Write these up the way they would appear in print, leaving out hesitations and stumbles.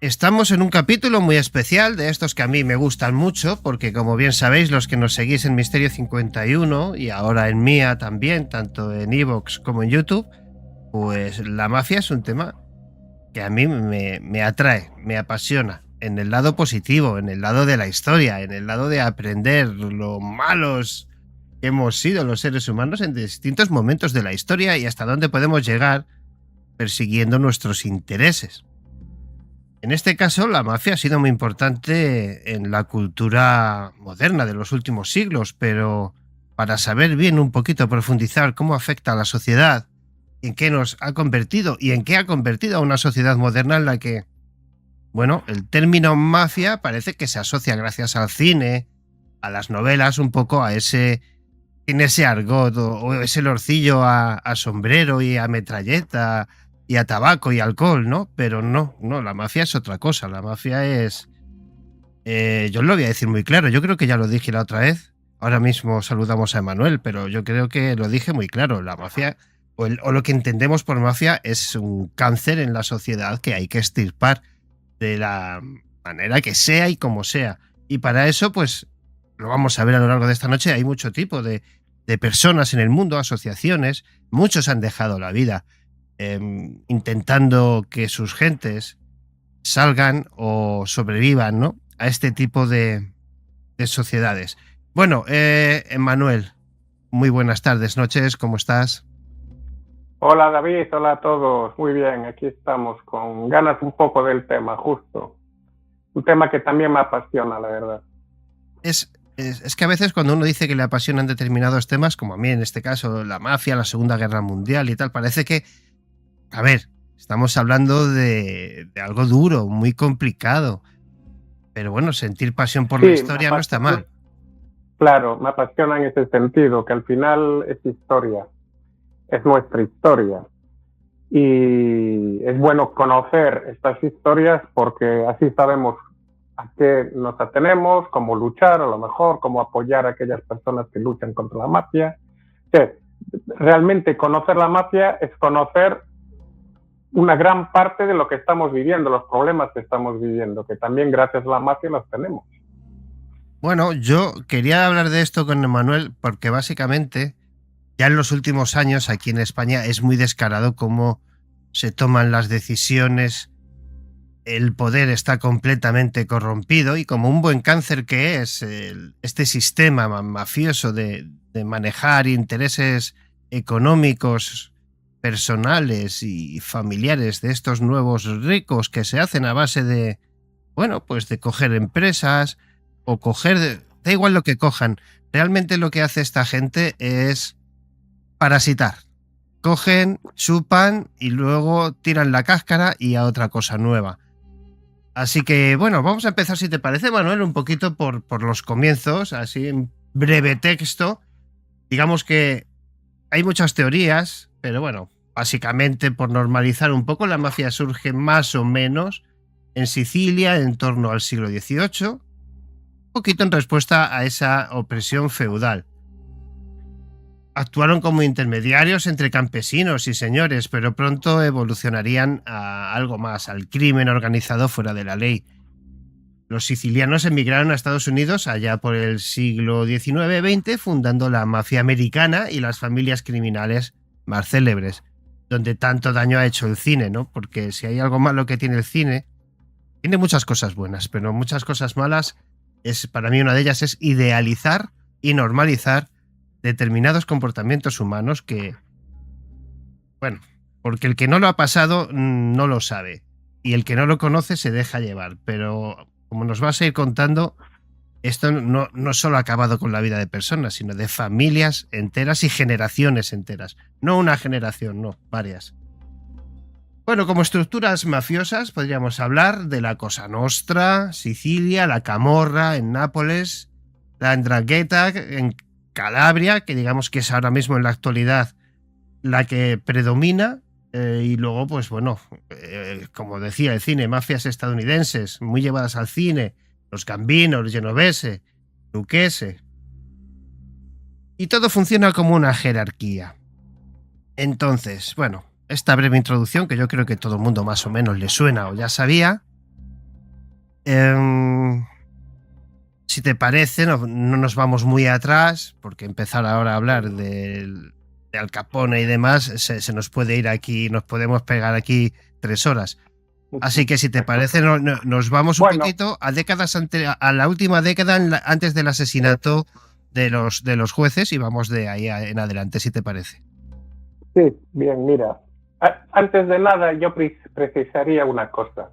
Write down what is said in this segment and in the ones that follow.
Estamos en un capítulo muy especial de estos que a mí me gustan mucho, porque como bien sabéis, los que nos seguís en Misterio 51 y ahora en Mía también, tanto en iVoox como en YouTube, pues la mafia es un tema que a mí me atrae, me apasiona, en el lado positivo, en el lado de la historia, en el lado de aprender lo malos que hemos sido los seres humanos en distintos momentos de la historia y hasta dónde podemos llegar persiguiendo nuestros intereses. En este caso, la mafia ha sido muy importante en la cultura moderna de los últimos siglos, pero para saber bien un poquito, profundizar cómo afecta a la sociedad, en qué nos ha convertido y en qué ha convertido a una sociedad moderna en la que, bueno, el término mafia parece que se asocia gracias al cine, a las novelas, un poco a ese, en ese argot o ese lorcillo a sombrero y a metralleta y a tabaco y alcohol, ¿no? Pero no, la mafia es otra cosa. La mafia es... yo lo voy a decir muy claro, yo creo que ya lo dije la otra vez. Ahora mismo saludamos a Emanuel, pero yo creo que lo dije muy claro. La mafia, o lo que entendemos por mafia, es un cáncer en la sociedad que hay que extirpar de la manera que sea y como sea. Y para eso, pues, lo vamos a ver a lo largo de esta noche. Hay mucho tipo de personas en el mundo, asociaciones. Muchos han dejado la vida intentando que sus gentes salgan o sobrevivan, ¿no?, a este tipo de sociedades. Bueno, Emmanuel, muy buenas tardes, noches, ¿cómo estás? Hola David, hola a todos. Muy bien, aquí estamos con ganas un poco del tema, justo. Un tema que también me apasiona, la verdad. Es que a veces cuando uno dice que le apasionan determinados temas, como a mí en este caso, la mafia, la Segunda Guerra Mundial y tal, parece que, a ver, estamos hablando de algo duro, muy complicado. Pero bueno, sentir pasión por la historia no está mal. Claro, me apasiona en ese sentido, que al final es historia, es nuestra historia. Y es bueno conocer estas historias porque así sabemos a qué nos atenemos, cómo luchar, a lo mejor, cómo apoyar a aquellas personas que luchan contra la mafia. Que realmente conocer la mafia es conocer una gran parte de lo que estamos viviendo, los problemas que estamos viviendo, que también gracias a la mafia los tenemos. Bueno, yo quería hablar de esto con Emanuel porque básicamente ya en los últimos años aquí en España es muy descarado cómo se toman las decisiones, el poder está completamente corrompido y como un buen cáncer que es este sistema mafioso de manejar intereses económicos, personales y familiares de estos nuevos ricos que se hacen a base de, bueno, pues de coger empresas o coger, da igual lo que cojan, realmente lo que hace esta gente es parasitar. Cogen, chupan y luego tiran la cáscara y a otra cosa nueva. Así que, bueno, vamos a empezar, si te parece, Manuel, un poquito por los comienzos, así en breve texto. Digamos que hay muchas teorías, pero bueno, básicamente por normalizar un poco, la mafia surge más o menos en Sicilia en torno al siglo XVIII, un poquito en respuesta a esa opresión feudal. Actuaron como intermediarios entre campesinos y señores, pero pronto evolucionarían a algo más, al crimen organizado fuera de la ley. Los sicilianos emigraron a Estados Unidos allá por el siglo XIX-XX, fundando la mafia americana y las familias criminales más célebres, donde tanto daño ha hecho el cine, ¿no? Porque si hay algo malo que tiene el cine, tiene muchas cosas buenas, pero muchas cosas malas, para mí una de ellas es idealizar y normalizar determinados comportamientos humanos que, bueno, porque el que no lo ha pasado no lo sabe y el que no lo conoce se deja llevar, pero como nos vas a ir contando, esto no solo ha acabado con la vida de personas, sino de familias enteras y generaciones enteras. No una generación, no, varias. Bueno, como estructuras mafiosas podríamos hablar de la Cosa Nostra, Sicilia, la Camorra en Nápoles, la 'Ndrangheta en Calabria, que digamos que es ahora mismo en la actualidad la que predomina, y luego, pues bueno, como decía el cine, mafias estadounidenses muy llevadas al cine, los Gambino, los Genovese, Lucchese. Y todo funciona como una jerarquía. Entonces, bueno, esta breve introducción, que yo creo que todo el mundo más o menos le suena o ya sabía, Si te parece, no nos vamos muy atrás, porque empezar ahora a hablar de Al Capone y demás, se nos puede ir aquí, nos podemos pegar aquí 3 horas. Así que si te parece, nos vamos un poquito a décadas a la última década antes del asesinato de los jueces, y vamos de ahí en adelante, si te parece. Sí, bien, mira. Antes de nada, yo precisaría una cosa.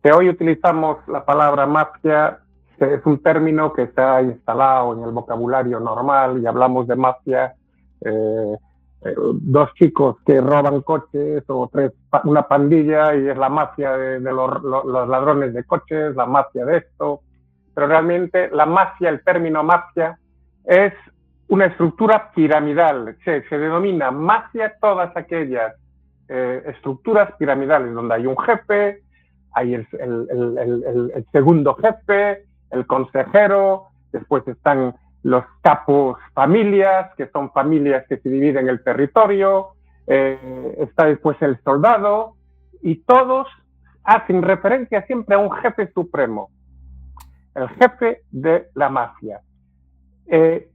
Que hoy utilizamos la palabra mafia, es un término que se ha instalado en el vocabulario normal y hablamos de mafia, 2 chicos que roban coches o 3, una pandilla, y es la mafia de los ladrones de coches, la mafia de esto. Pero realmente la mafia, el término mafia, es una estructura piramidal. Se denomina mafia todas aquellas estructuras piramidales donde hay un jefe, hay el segundo jefe, el consejero, después están los capos familias, que son familias que se dividen el territorio, está después el soldado, y todos hacen referencia siempre a un jefe supremo, el jefe de la mafia.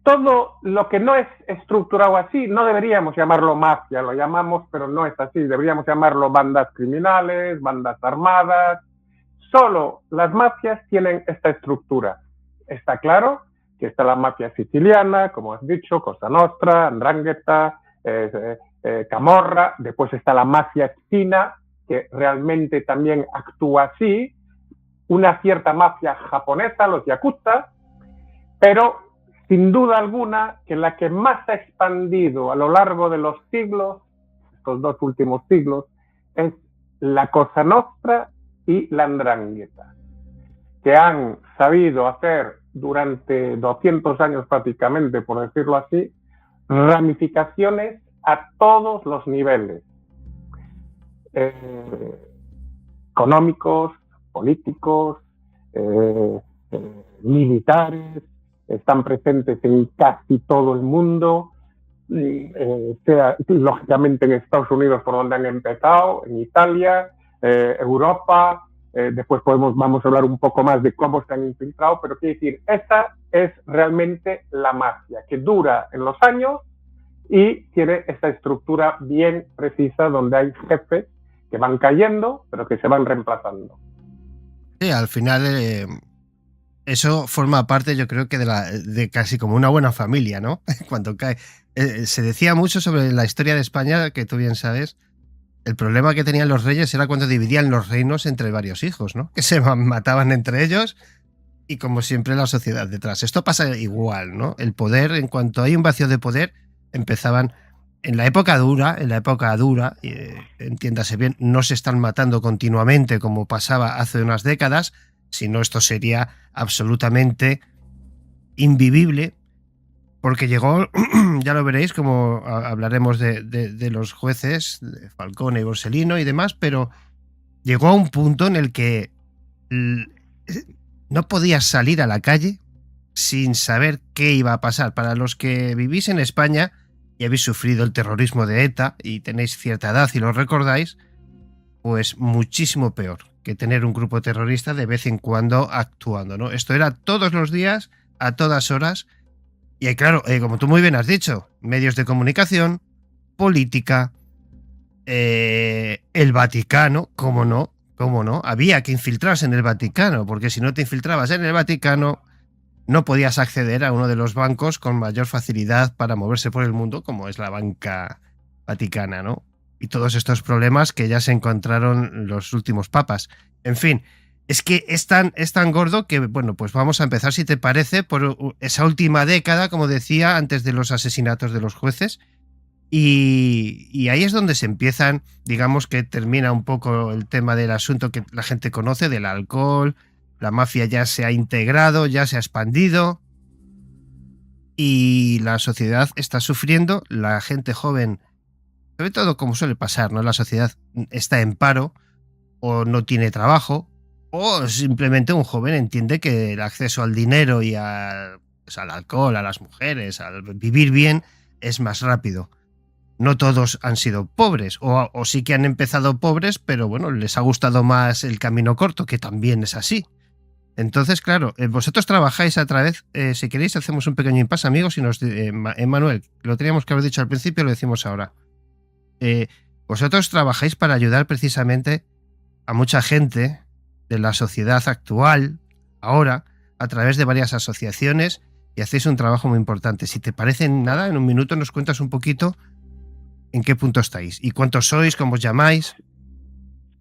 Todo lo que no es estructurado así, no deberíamos llamarlo mafia, lo llamamos, pero no es así, deberíamos llamarlo bandas criminales, bandas armadas. Solo las mafias tienen esta estructura. Está claro que está la mafia siciliana, como has dicho, Cosa Nostra, 'Ndrangheta, Camorra, después está la mafia china, que realmente también actúa así, una cierta mafia japonesa, los yakuza, pero sin duda alguna que la que más ha expandido a lo largo de los siglos, estos 2 últimos siglos, es la Cosa Nostra y la 'Ndrangheta, que han sabido hacer durante 200 años prácticamente, por decirlo así, ramificaciones a todos los niveles, económicos, políticos, militares, están presentes en casi todo el mundo, sea lógicamente en Estados Unidos, por donde han empezado, en Italia, Europa, después vamos a hablar un poco más de cómo se han infiltrado, pero quiero decir, esta es realmente la mafia, que dura en los años y tiene esta estructura bien precisa, donde hay jefes que van cayendo, pero que se van reemplazando. Sí, al final eso forma parte, yo creo que de casi como una buena familia, ¿no? Cuando cae. Se decía mucho sobre la historia de España, que tú bien sabes. El problema que tenían los reyes era cuando dividían los reinos entre varios hijos, ¿no? Que se mataban entre ellos, y como siempre la sociedad detrás. Esto pasa igual, ¿no? El poder, en cuanto hay un vacío de poder, empezaban en la época dura, entiéndase bien, no se están matando continuamente como pasaba hace unas décadas, sino esto sería absolutamente invivible, porque llegó, ya lo veréis, como hablaremos de los jueces, de Falcone y Borsellino y demás, pero llegó a un punto en el que no podías salir a la calle sin saber qué iba a pasar. Para los que vivís en España y habéis sufrido el terrorismo de ETA y tenéis cierta edad y lo recordáis, pues muchísimo peor que tener un grupo terrorista de vez en cuando actuando, ¿no? Esto era todos los días, a todas horas. Y claro, como tú muy bien has dicho, medios de comunicación, política, el Vaticano, ¿cómo no? Había que infiltrarse en el Vaticano, porque si no te infiltrabas en el Vaticano, no podías acceder a uno de los bancos con mayor facilidad para moverse por el mundo, como es la banca vaticana, ¿no? Y todos estos problemas que ya se encontraron los últimos papas. En fin, es que es tan gordo que, bueno, pues vamos a empezar, si te parece, por esa última década, como decía, antes de los asesinatos de los jueces. Y ahí es donde se empiezan, digamos que termina un poco el tema del asunto que la gente conoce, del alcohol. La mafia ya se ha integrado, ya se ha expandido, y la sociedad está sufriendo. La gente joven, sobre todo como suele pasar, ¿no? La sociedad está en paro, o no tiene trabajo, o simplemente un joven entiende que el acceso al dinero y al alcohol, a las mujeres, al vivir bien, es más rápido. no todos han sido pobres, o sí que han empezado pobres, pero bueno, les ha gustado más el camino corto, que también es así. Entonces, claro, vosotros trabajáis a través, si queréis hacemos un pequeño impasse, amigos, y Manuel, lo teníamos que haber dicho al principio, lo decimos ahora. Vosotros trabajáis para ayudar precisamente a mucha gente de la sociedad actual, ahora, a través de varias asociaciones, y hacéis un trabajo muy importante. Si te parece nada, en un minuto nos cuentas un poquito en qué punto estáis y cuántos sois, cómo os llamáis.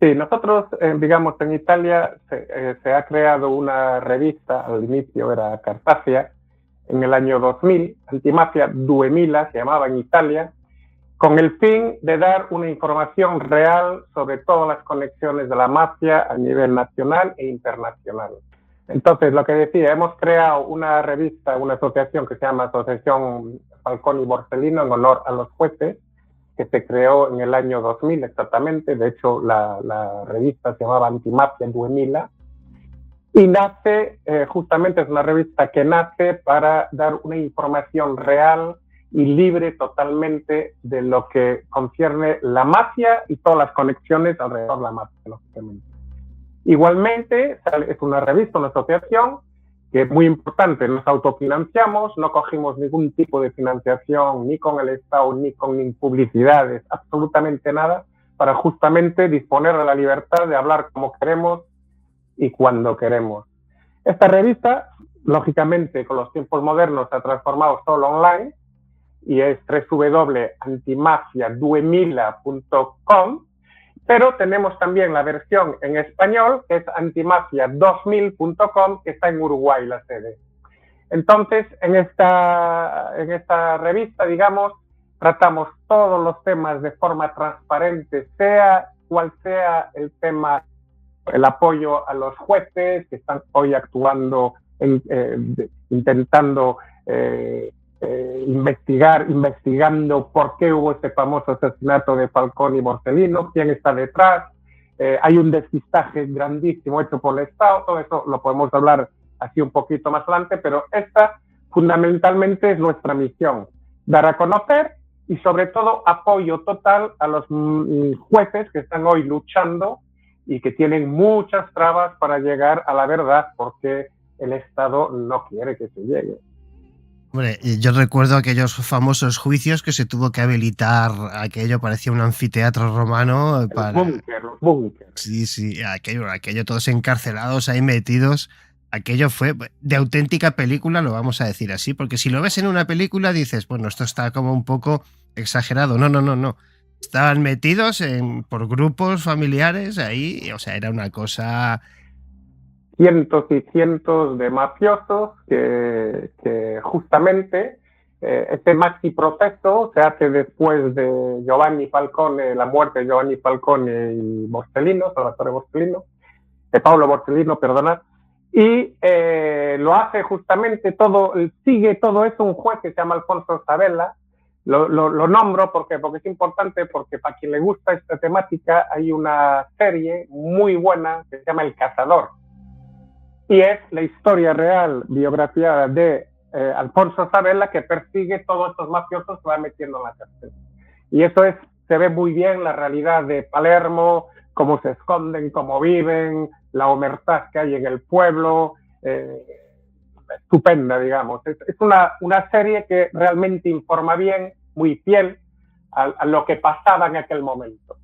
Sí, nosotros, digamos, en Italia se ha creado una revista, al inicio era Cartacea, en el año 2000, Antimafia 2000 se llamaba en Italia, con el fin de dar una información real sobre todas las conexiones de la mafia a nivel nacional e internacional. Entonces, lo que decía, hemos creado una revista, una asociación que se llama Asociación Falconi Borsellino en honor a los jueces, que se creó en el año 2000 exactamente. De hecho, la revista se llamaba Antimafia 2000 y nace, justamente es una revista que nace para dar una información real y libre totalmente de lo que concierne la mafia y todas las conexiones alrededor de la mafia, lógicamente. Igualmente, es una revista, una asociación, que es muy importante, nos autofinanciamos, no cogimos ningún tipo de financiación ni con el Estado ni con publicidades, absolutamente nada, para justamente disponer de la libertad de hablar como queremos y cuando queremos. Esta revista, lógicamente, con los tiempos modernos se ha transformado solo online y es www.antimafia2000.com, pero tenemos también la versión en español, que es antimafia2000.com, que está en Uruguay la sede. Entonces, en esta revista, digamos, tratamos todos los temas de forma transparente, sea cual sea el tema, el apoyo a los jueces que están hoy actuando, intentando investigando por qué hubo este famoso asesinato de Falconi y Borsellino, quién está detrás. Hay un despistaje grandísimo hecho por el Estado, todo eso lo podemos hablar así un poquito más adelante, pero esta fundamentalmente es nuestra misión, dar a conocer y sobre todo apoyo total a los jueces que están hoy luchando y que tienen muchas trabas para llegar a la verdad porque el Estado no quiere que se llegue. Hombre, yo recuerdo aquellos famosos juicios que se tuvo que habilitar, aquello parecía un anfiteatro romano. Los búnkers. Sí, aquello todos encarcelados ahí metidos. Aquello fue de auténtica película, lo vamos a decir así, porque si lo ves en una película dices, bueno, esto está como un poco exagerado. No. Estaban metidos por grupos familiares ahí, o sea, era una cosa... Cientos y cientos de mafiosos que justamente este maxi proceso se hace después de Giovanni Falcone, la muerte de Giovanni Falcone y Borsellino, Salvatore Borsellino, Paolo Borsellino, perdonad, y lo hace justamente sigue todo eso un juez que se llama Alfonso Sabella. Lo nombro porque es importante, porque para quien le gusta esta temática hay una serie muy buena que se llama El Cazador. Y es la historia real, biografiada de Alfonso Sabella, que persigue todos estos mafiosos que va metiendo en la cárcel. Y eso se ve muy bien la realidad de Palermo, cómo se esconden, cómo viven, la omertad que hay en el pueblo, estupenda, digamos. Es una serie que realmente informa bien, muy fiel a lo que pasaba en aquel momento.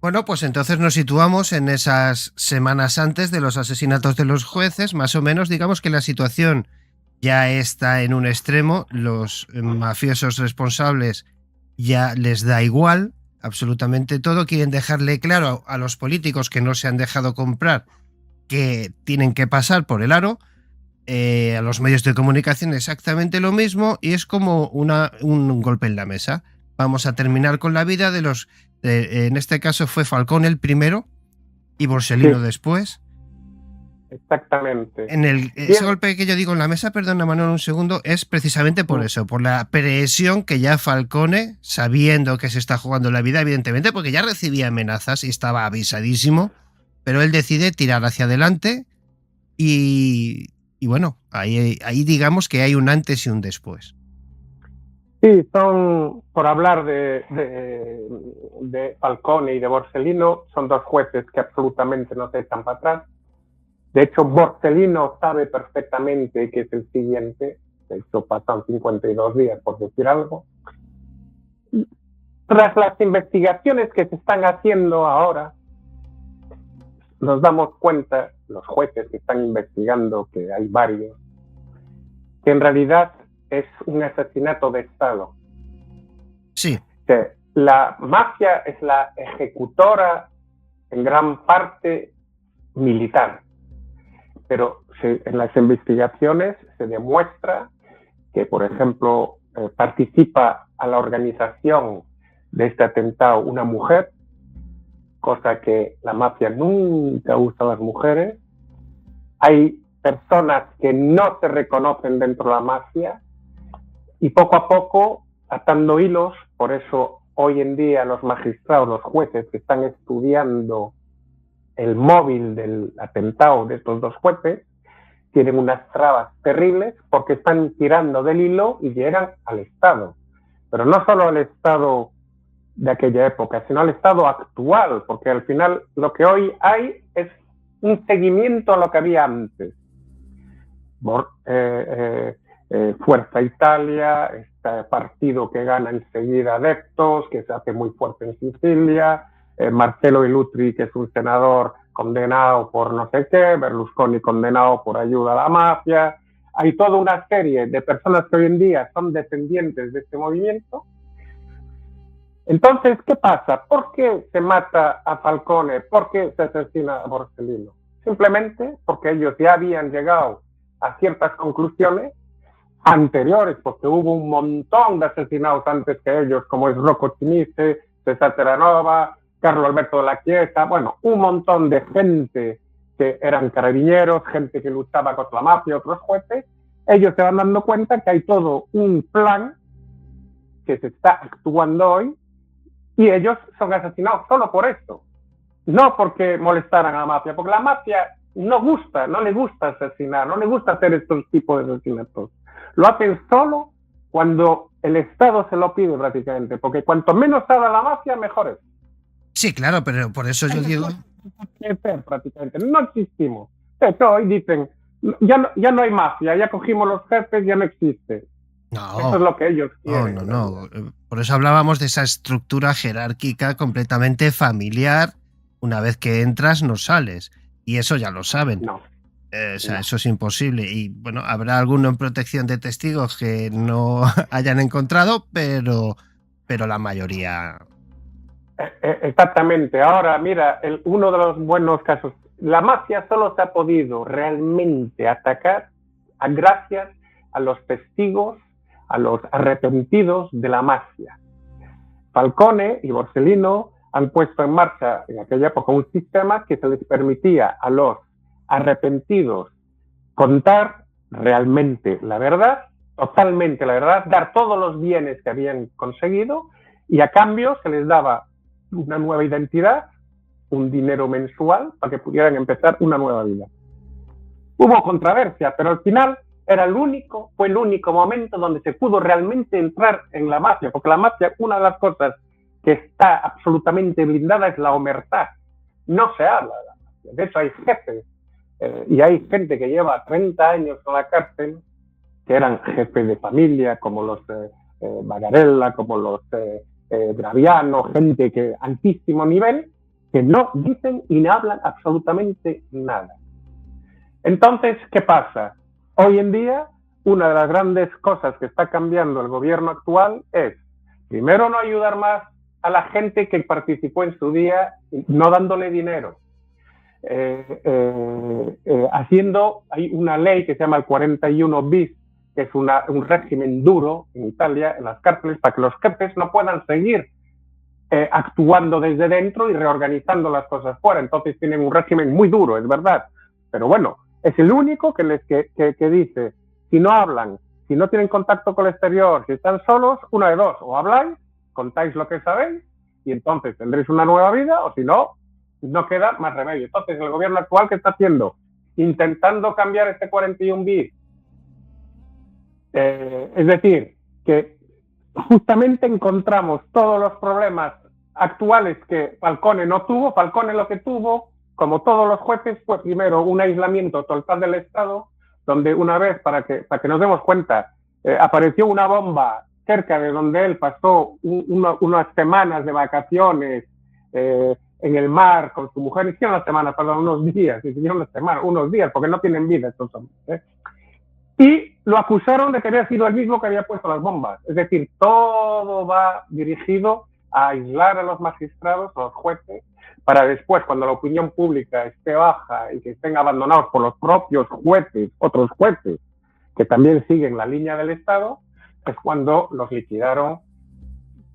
Bueno, pues entonces nos situamos en esas semanas antes de los asesinatos de los jueces, más o menos. Digamos que la situación ya está en un extremo, los mafiosos responsables ya les da igual absolutamente todo, quieren dejarle claro a los políticos que no se han dejado comprar que tienen que pasar por el aro, a los medios de comunicación exactamente lo mismo, y es como un golpe en la mesa. Vamos a terminar con la vida de los... en este caso fue Falcone el primero y Borsellino después. Exactamente. Ese golpe que yo digo en la mesa, perdona Manuel un segundo, es precisamente por eso, por la presión que ya Falcone, sabiendo que se está jugando la vida, evidentemente, porque ya recibía amenazas y estaba avisadísimo, pero él decide tirar hacia adelante y bueno, ahí digamos que hay un antes y un después. Sí, por hablar de Falcone y de Borsellino, son dos jueces que absolutamente no se echan para atrás. De hecho, Borsellino sabe perfectamente que es el siguiente. De hecho, pasan 52 días, por decir algo. Tras las investigaciones que se están haciendo ahora, nos damos cuenta, los jueces que están investigando, que hay varios, que en realidad es un asesinato de Estado. Sí. Que la mafia es la ejecutora en gran parte militar, pero en las investigaciones se demuestra que, por ejemplo, participa a la organización de este atentado una mujer, cosa que la mafia nunca usa a las mujeres. Hay personas que no se reconocen dentro de la mafia y poco a poco, atando hilos, por eso hoy en día los magistrados, los jueces que están estudiando el móvil del atentado de estos dos jueces, tienen unas trabas terribles porque están tirando del hilo y llegan al Estado. Pero no solo al Estado de aquella época, sino al Estado actual, porque al final lo que hoy hay es un seguimiento a lo que había antes. Fuerza Italia, este partido que gana enseguida adeptos, que se hace muy fuerte en Sicilia, Marcello Illustri, que es un senador condenado por no sé qué, Berlusconi condenado por ayuda a la mafia. Hay toda una serie de personas que hoy en día son descendientes de este movimiento. Entonces, ¿qué pasa? ¿Por qué se mata a Falcone? ¿Por qué se asesina a Borsellino? Simplemente porque ellos ya habían llegado a ciertas conclusiones anteriores, porque hubo un montón de asesinados antes que ellos, como es Rocco Chinese, César Terranova, Carlo Alberto de la Chiesa, bueno, un montón de gente que eran carabineros, gente que luchaba contra la mafia, otros jueces. Ellos se van dando cuenta que hay todo un plan que se está actuando hoy y ellos son asesinados solo por esto, no porque molestaran a la mafia, porque la mafia no le gusta asesinar, no le gusta hacer estos tipos de asesinatos. Lo hacen solo cuando el Estado se lo pide prácticamente, porque cuanto menos haga la mafia, mejor es. Sí, claro, pero por eso yo digo... Prácticamente, no existimos. De hecho, hoy dicen, ya no hay mafia, ya cogimos los jefes, ya no existe. No, eso es lo que ellos quieren. No. Por eso hablábamos de esa estructura jerárquica completamente familiar. Una vez que entras, no sales. Y eso ya lo saben. No. Eso es imposible. Y bueno, habrá alguno en protección de testigos que no hayan encontrado, pero la mayoría... Exactamente. Ahora, mira, uno de los buenos casos. La mafia solo se ha podido realmente atacar gracias a los testigos, a los arrepentidos de la mafia. Falcone y Borsellino han puesto en marcha en aquella época un sistema que se les permitía a los arrepentidos contar realmente la verdad, totalmente la verdad, dar todos los bienes que habían conseguido y a cambio se les daba una nueva identidad, un dinero mensual para que pudieran empezar una nueva vida. Hubo controversia, pero al final fue el único momento donde se pudo realmente entrar en la mafia, porque la mafia, una de las cosas que está absolutamente blindada es la omertad. No se habla de la mafia. De hecho, hay jefes y hay gente que lleva 30 años en la cárcel, que eran jefes de familia, como los Bagarella, como los Graviano, gente que altísimo nivel, que no dicen y no hablan absolutamente nada. Entonces, ¿qué pasa? Hoy en día, una de las grandes cosas que está cambiando el gobierno actual es, primero, no ayudar más a la gente que participó en su día, no dándole dinero. Hay una ley que se llama el 41 bis, que es un régimen duro en Italia, en las cárceles, para que los jefes no puedan seguir actuando desde dentro y reorganizando las cosas fuera. Entonces tienen un régimen muy duro, es verdad. Pero bueno, es el único que dice, si no hablan, si no tienen contacto con el exterior, si están solos, una de dos, o habláis, contáis lo que sabéis, y entonces tendréis una nueva vida, o si no, no queda más remedio. Entonces, el gobierno actual, ¿qué está haciendo? Intentando cambiar este 41 bis. Es decir, que justamente encontramos todos los problemas actuales que Falcone no tuvo. Falcone lo que tuvo, como todos los jueces, fue primero un aislamiento total del Estado, donde una vez, para que nos demos cuenta, apareció una bomba cerca de donde él pasó unas semanas de vacaciones en el mar con su mujer. Hicieron una semana, perdón, unos días, unos días, porque no tienen vida estos hombres. Y lo acusaron de que había sido el mismo que había puesto las bombas. Es decir, todo va dirigido a aislar a los magistrados, a los jueces, para después, cuando la opinión pública esté baja y que estén abandonados por los propios jueces, otros jueces, que también siguen la línea del Estado, es cuando los liquidaron.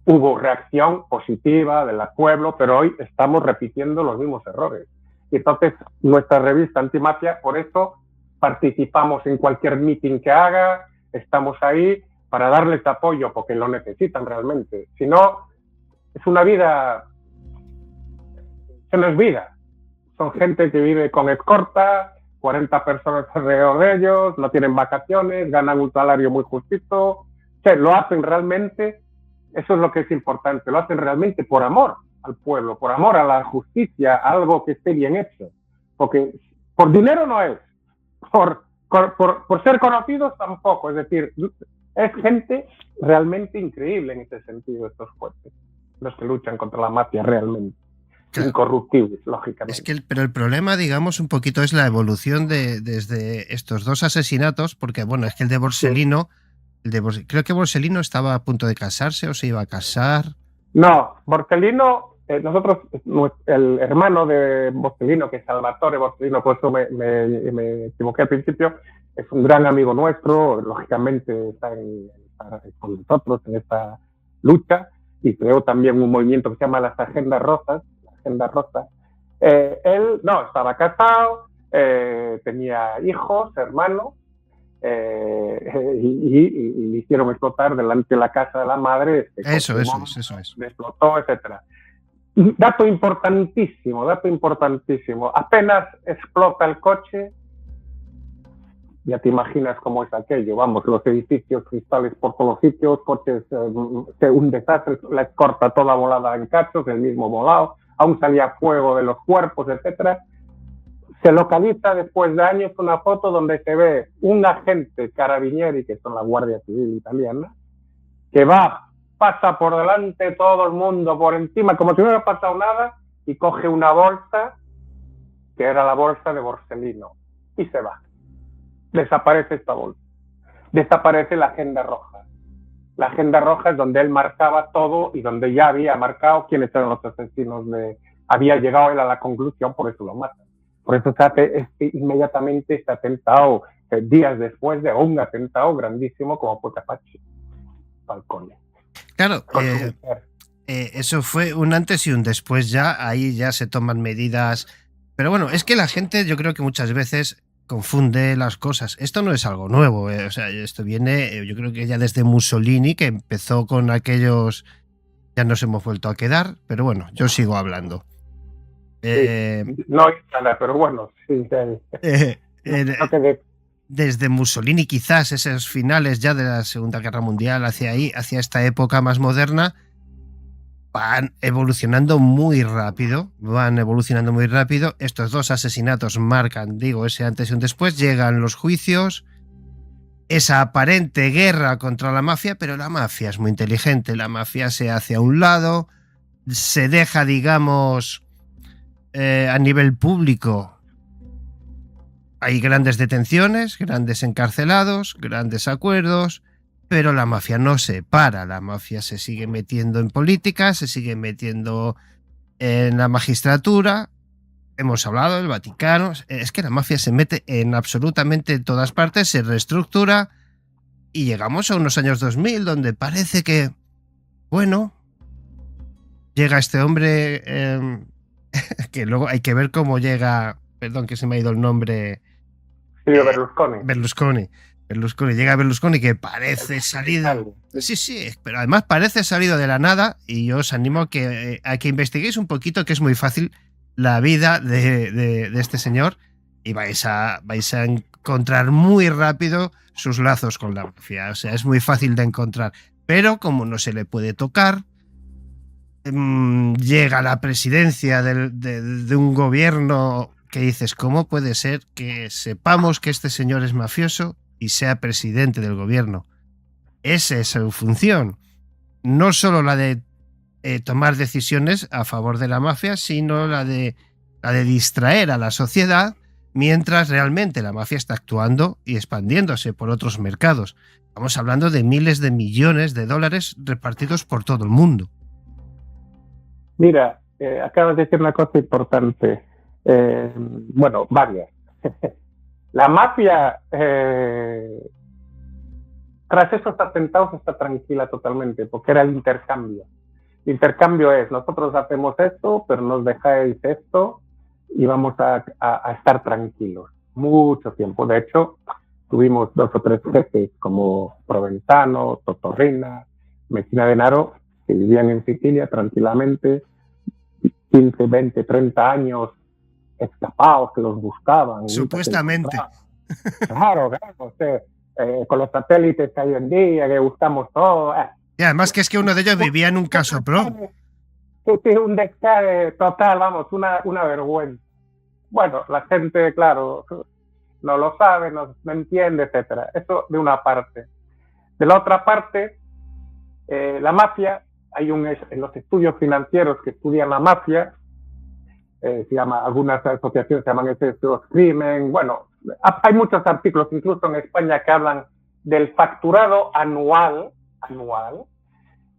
Hubo reacción positiva del pueblo, pero hoy estamos repitiendo los mismos errores. Y entonces, nuestra revista Antimafia, por eso participamos en cualquier meeting que haga, estamos ahí para darles apoyo, porque lo necesitan realmente. Si no, es una vida, eso no es vida. Son gente que vive con escorta, 40 personas alrededor de ellos, no tienen vacaciones, ganan un salario muy justito. O sea, lo hacen realmente, eso es lo que es importante, lo hacen realmente por amor al pueblo, por amor a la justicia, a algo que esté bien hecho. Porque por dinero no es. Por ser conocidos tampoco, es decir, es gente realmente increíble en ese sentido, estos jueces, los que luchan contra la mafia realmente, claro, incorruptibles, lógicamente. Pero el problema, digamos, un poquito es la evolución desde estos dos asesinatos, porque bueno, es que el de Borsellino, sí. Creo que Borsellino estaba a punto de casarse o se iba a casar. No, Borsellino... nosotros, el hermano de Borsellino, que es Salvatore Borsellino, por eso me equivoqué al principio, es un gran amigo nuestro, lógicamente está con nosotros en esta lucha, y creó también un movimiento que se llama las Agendas Rosas, la Agenda Rosa. Él no, estaba casado, tenía hijos, hermanos, y le hicieron explotar delante de la casa de la madre. Eso es. Le explotó, etcétera. Dato importantísimo. Apenas explota el coche, ya te imaginas cómo es aquello. Vamos, los edificios, cristales por todos los sitios, coches, un desastre, la escorta toda volada en cachos, el mismo volado, aún salía fuego de los cuerpos, etcétera. Se localiza después de años una foto donde se ve un agente carabinieri, que son la Guardia Civil italiana, que pasa por delante todo el mundo, por encima, como si no hubiera pasado nada, y coge una bolsa, que era la bolsa de Borsellino, y se va. Desaparece esta bolsa. Desaparece la Agenda Roja. La Agenda Roja es donde él marcaba todo y donde ya había marcado quiénes eran los asesinos. Había llegado él a la conclusión, por eso lo matan. Por eso se hace inmediatamente este atentado, días después de un atentado grandísimo como fue Capaci, Falcone. Claro, eso fue un antes y un después ya, ahí ya se toman medidas. Pero bueno, es que la gente yo creo que muchas veces confunde las cosas. Esto no es algo nuevo, o sea, esto viene, yo creo que ya desde Mussolini, que empezó con aquellos, ya nos hemos vuelto a quedar, pero bueno, yo sigo hablando. No hay nada, pero bueno, sí. Desde Mussolini, quizás esos finales ya de la Segunda Guerra Mundial hacia esta época más moderna, van evolucionando muy rápido. Estos dos asesinatos marcan, digo, ese antes y un después. Llegan los juicios, esa aparente guerra contra la mafia, pero la mafia es muy inteligente. La mafia se hace a un lado, se deja, digamos, a nivel público. Hay grandes detenciones, grandes encarcelados, grandes acuerdos, pero la mafia no se para. La mafia se sigue metiendo en política, se sigue metiendo en la magistratura. Hemos hablado del Vaticano. Es que la mafia se mete en absolutamente todas partes, se reestructura y llegamos a unos años 2000 donde parece que, bueno, llega este hombre que luego hay que ver cómo llega, perdón que se me ha ido el nombre. Berlusconi. Llega Berlusconi, que parece salido. Sí, pero además parece salido de la nada, y yo os animo a que investiguéis un poquito, que es muy fácil la vida de este señor, y vais a encontrar muy rápido sus lazos con la mafia. O sea, es muy fácil de encontrar. pero como no se le puede tocar, llega a la presidencia de un gobierno que dices, ¿cómo puede ser que sepamos que este señor es mafioso y sea presidente del gobierno? Esa es su función, no solo la de tomar decisiones a favor de la mafia, sino la de distraer a la sociedad mientras realmente la mafia está actuando y expandiéndose por otros mercados. Estamos hablando de miles de millones de dólares repartidos por todo el mundo. Mira, acabas de decir una cosa importante. Bueno, varias. La mafia, tras esos atentados, está tranquila totalmente, porque era el intercambio. El intercambio es, nosotros hacemos esto, pero nos dejáis esto y vamos a estar tranquilos. Mucho tiempo. De hecho, tuvimos 2 o 3 jefes como Provenzano, Totorrina, Messina Denaro, que vivían en Sicilia tranquilamente, 15, 20, 30 años escapados, que los buscaban. Supuestamente. Claro, o sea, con los satélites que hay hoy en día, que buscamos todo. Y además que es que uno de ellos vivía en un caso pro. Un descare total, vamos, una vergüenza. Bueno, la gente, claro, no lo sabe, no entiende, etcétera. Eso de una parte. De la otra parte, la mafia, en los estudios financieros que estudian la mafia, se llama, algunas asociaciones se llaman estudios crimen. Bueno, hay muchos artículos, incluso en España, que hablan del facturado anual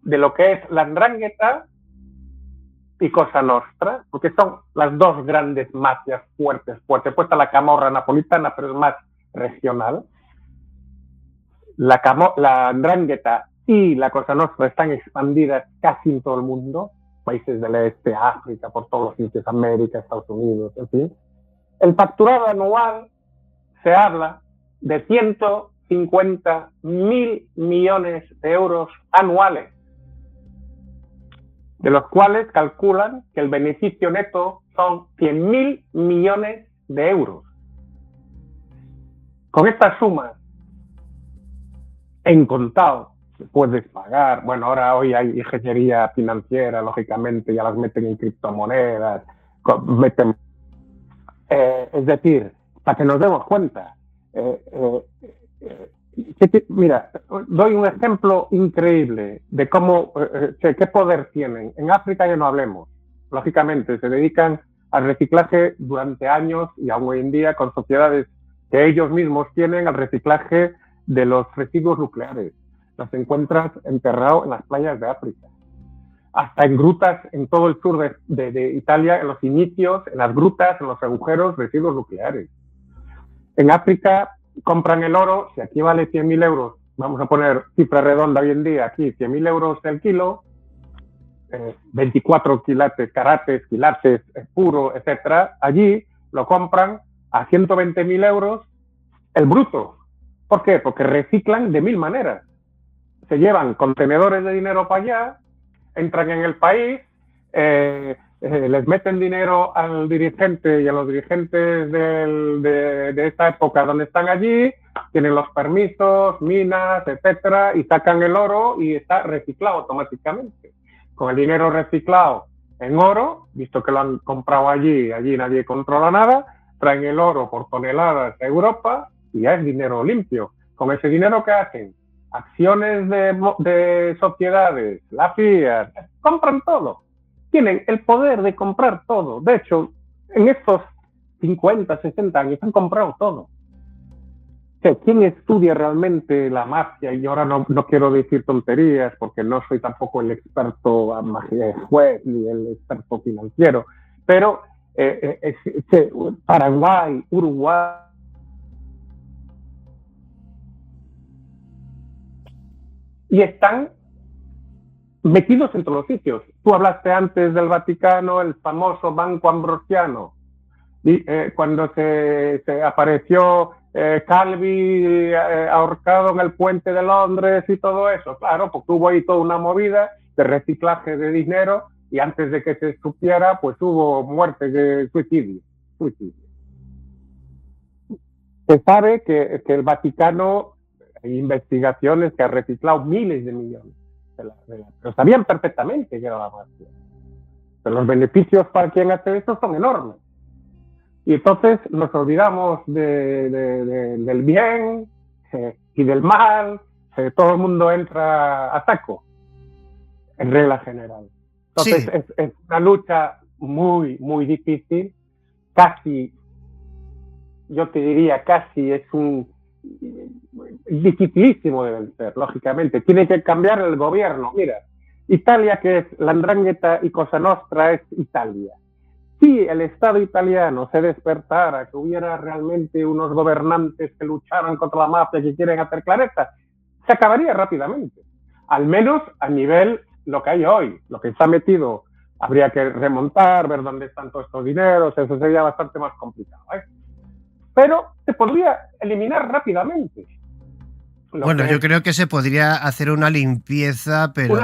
de lo que es la 'Ndrangheta y Cosa Nostra, porque son las 2 grandes mafias fuertes. Pues está la camorra napolitana, pero es más regional. La 'Ndrangheta y la Cosa Nostra están expandidas casi en todo el mundo, países del este, África, por todos los sitios, América, Estados Unidos, en fin. El facturado anual se habla de 150.000 millones de euros anuales, de los cuales calculan que el beneficio neto son 100.000 millones de euros. Con estas sumas, en contado, puedes pagar. Bueno, hoy hay ingeniería financiera, lógicamente, ya las meten en criptomonedas, es decir, para que nos demos cuenta. Mira, doy un ejemplo increíble de cómo, qué poder tienen. En África ya no hablemos. Lógicamente, se dedican al reciclaje durante años y aún hoy en día con sociedades que ellos mismos tienen al reciclaje de los residuos nucleares. Los encuentras enterrados en las playas de África. Hasta en grutas en todo el sur de Italia, en los inicios, en las grutas, en los agujeros, residuos nucleares. En África compran el oro, si aquí vale 100.000 euros, vamos a poner cifra redonda hoy en día, aquí 100.000 euros el kilo, 24 quilates puro, etcétera, allí lo compran a 120.000 euros el bruto. ¿Por qué? Porque reciclan de 1000 maneras. Se llevan contenedores de dinero para allá, entran en el país, les meten dinero al dirigente y a los dirigentes de esta época donde están allí, tienen los permisos, minas, etcétera, y sacan el oro y está reciclado automáticamente. Con el dinero reciclado en oro, visto que lo han comprado allí nadie controla nada, traen el oro por toneladas a Europa y ya es dinero limpio. Con ese dinero, ¿qué hacen? Acciones de sociedades, la Fiat, compran todo. Tienen el poder de comprar todo. De hecho, en estos 50, 60 años han comprado todo. O sea, ¿quién estudia realmente la mafia? Y ahora no quiero decir tonterías porque no soy tampoco el experto juez ni el experto financiero, pero Paraguay, Uruguay, y están metidos en todos los sitios. Tú hablaste antes del Vaticano, el famoso Banco Ambrosiano. Y, cuando se apareció Calvi ahorcado en el puente de Londres y todo eso, claro, porque hubo ahí toda una movida de reciclaje de dinero y antes de que se supiera, pues hubo muertes de suicidio. Se sabe que el Vaticano Hay investigaciones que han reciclado miles de millones. Pero sabían perfectamente que era la mafia. Pero los beneficios para quien hace eso son enormes. Y entonces nos olvidamos del bien y del mal. Todo el mundo entra a saco, en regla general. Entonces Sí. es una lucha muy, muy difícil. Casi, yo te diría, casi es dificilísimo de vencer, lógicamente. Tiene que cambiar el gobierno. Mira, Italia, que es la 'Ndrangheta y Cosa Nostra, es Italia. Si el Estado italiano se despertara, que hubiera realmente unos gobernantes que lucharan contra la mafia, que quieren hacer clareza, se acabaría rápidamente. Al menos a nivel lo que hay hoy, lo que está metido. Habría que remontar, ver dónde están todos estos dineros, eso sería bastante más complicado, ¿eh? Pero se podría eliminar rápidamente. Bueno, yo creo que se podría hacer una limpieza, pero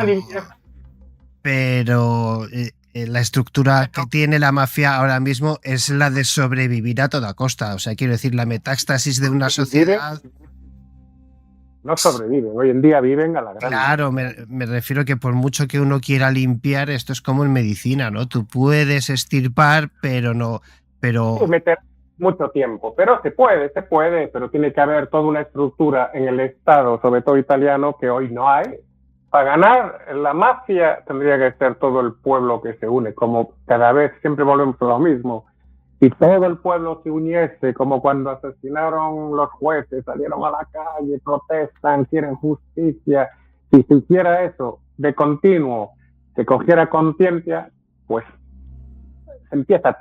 la estructura que tiene la mafia ahora mismo es la de sobrevivir a toda costa. O sea, quiero decir, la metástasis de una sociedad... No sobreviven, hoy en día viven a la grande. Claro, me refiero que por mucho que uno quiera limpiar, esto es como en medicina, ¿no? Tú puedes extirpar, pero no... meter mucho tiempo, pero se puede, pero tiene que haber toda una estructura en el Estado, sobre todo italiano, que hoy no hay. Para ganar la mafia tendría que ser todo el pueblo que se une, como cada vez siempre volvemos a lo mismo. Si todo el pueblo se uniese, como cuando asesinaron los jueces, salieron a la calle, protestan, quieren justicia, si se hiciera eso de continuo, se cogiera conciencia, pues se empieza a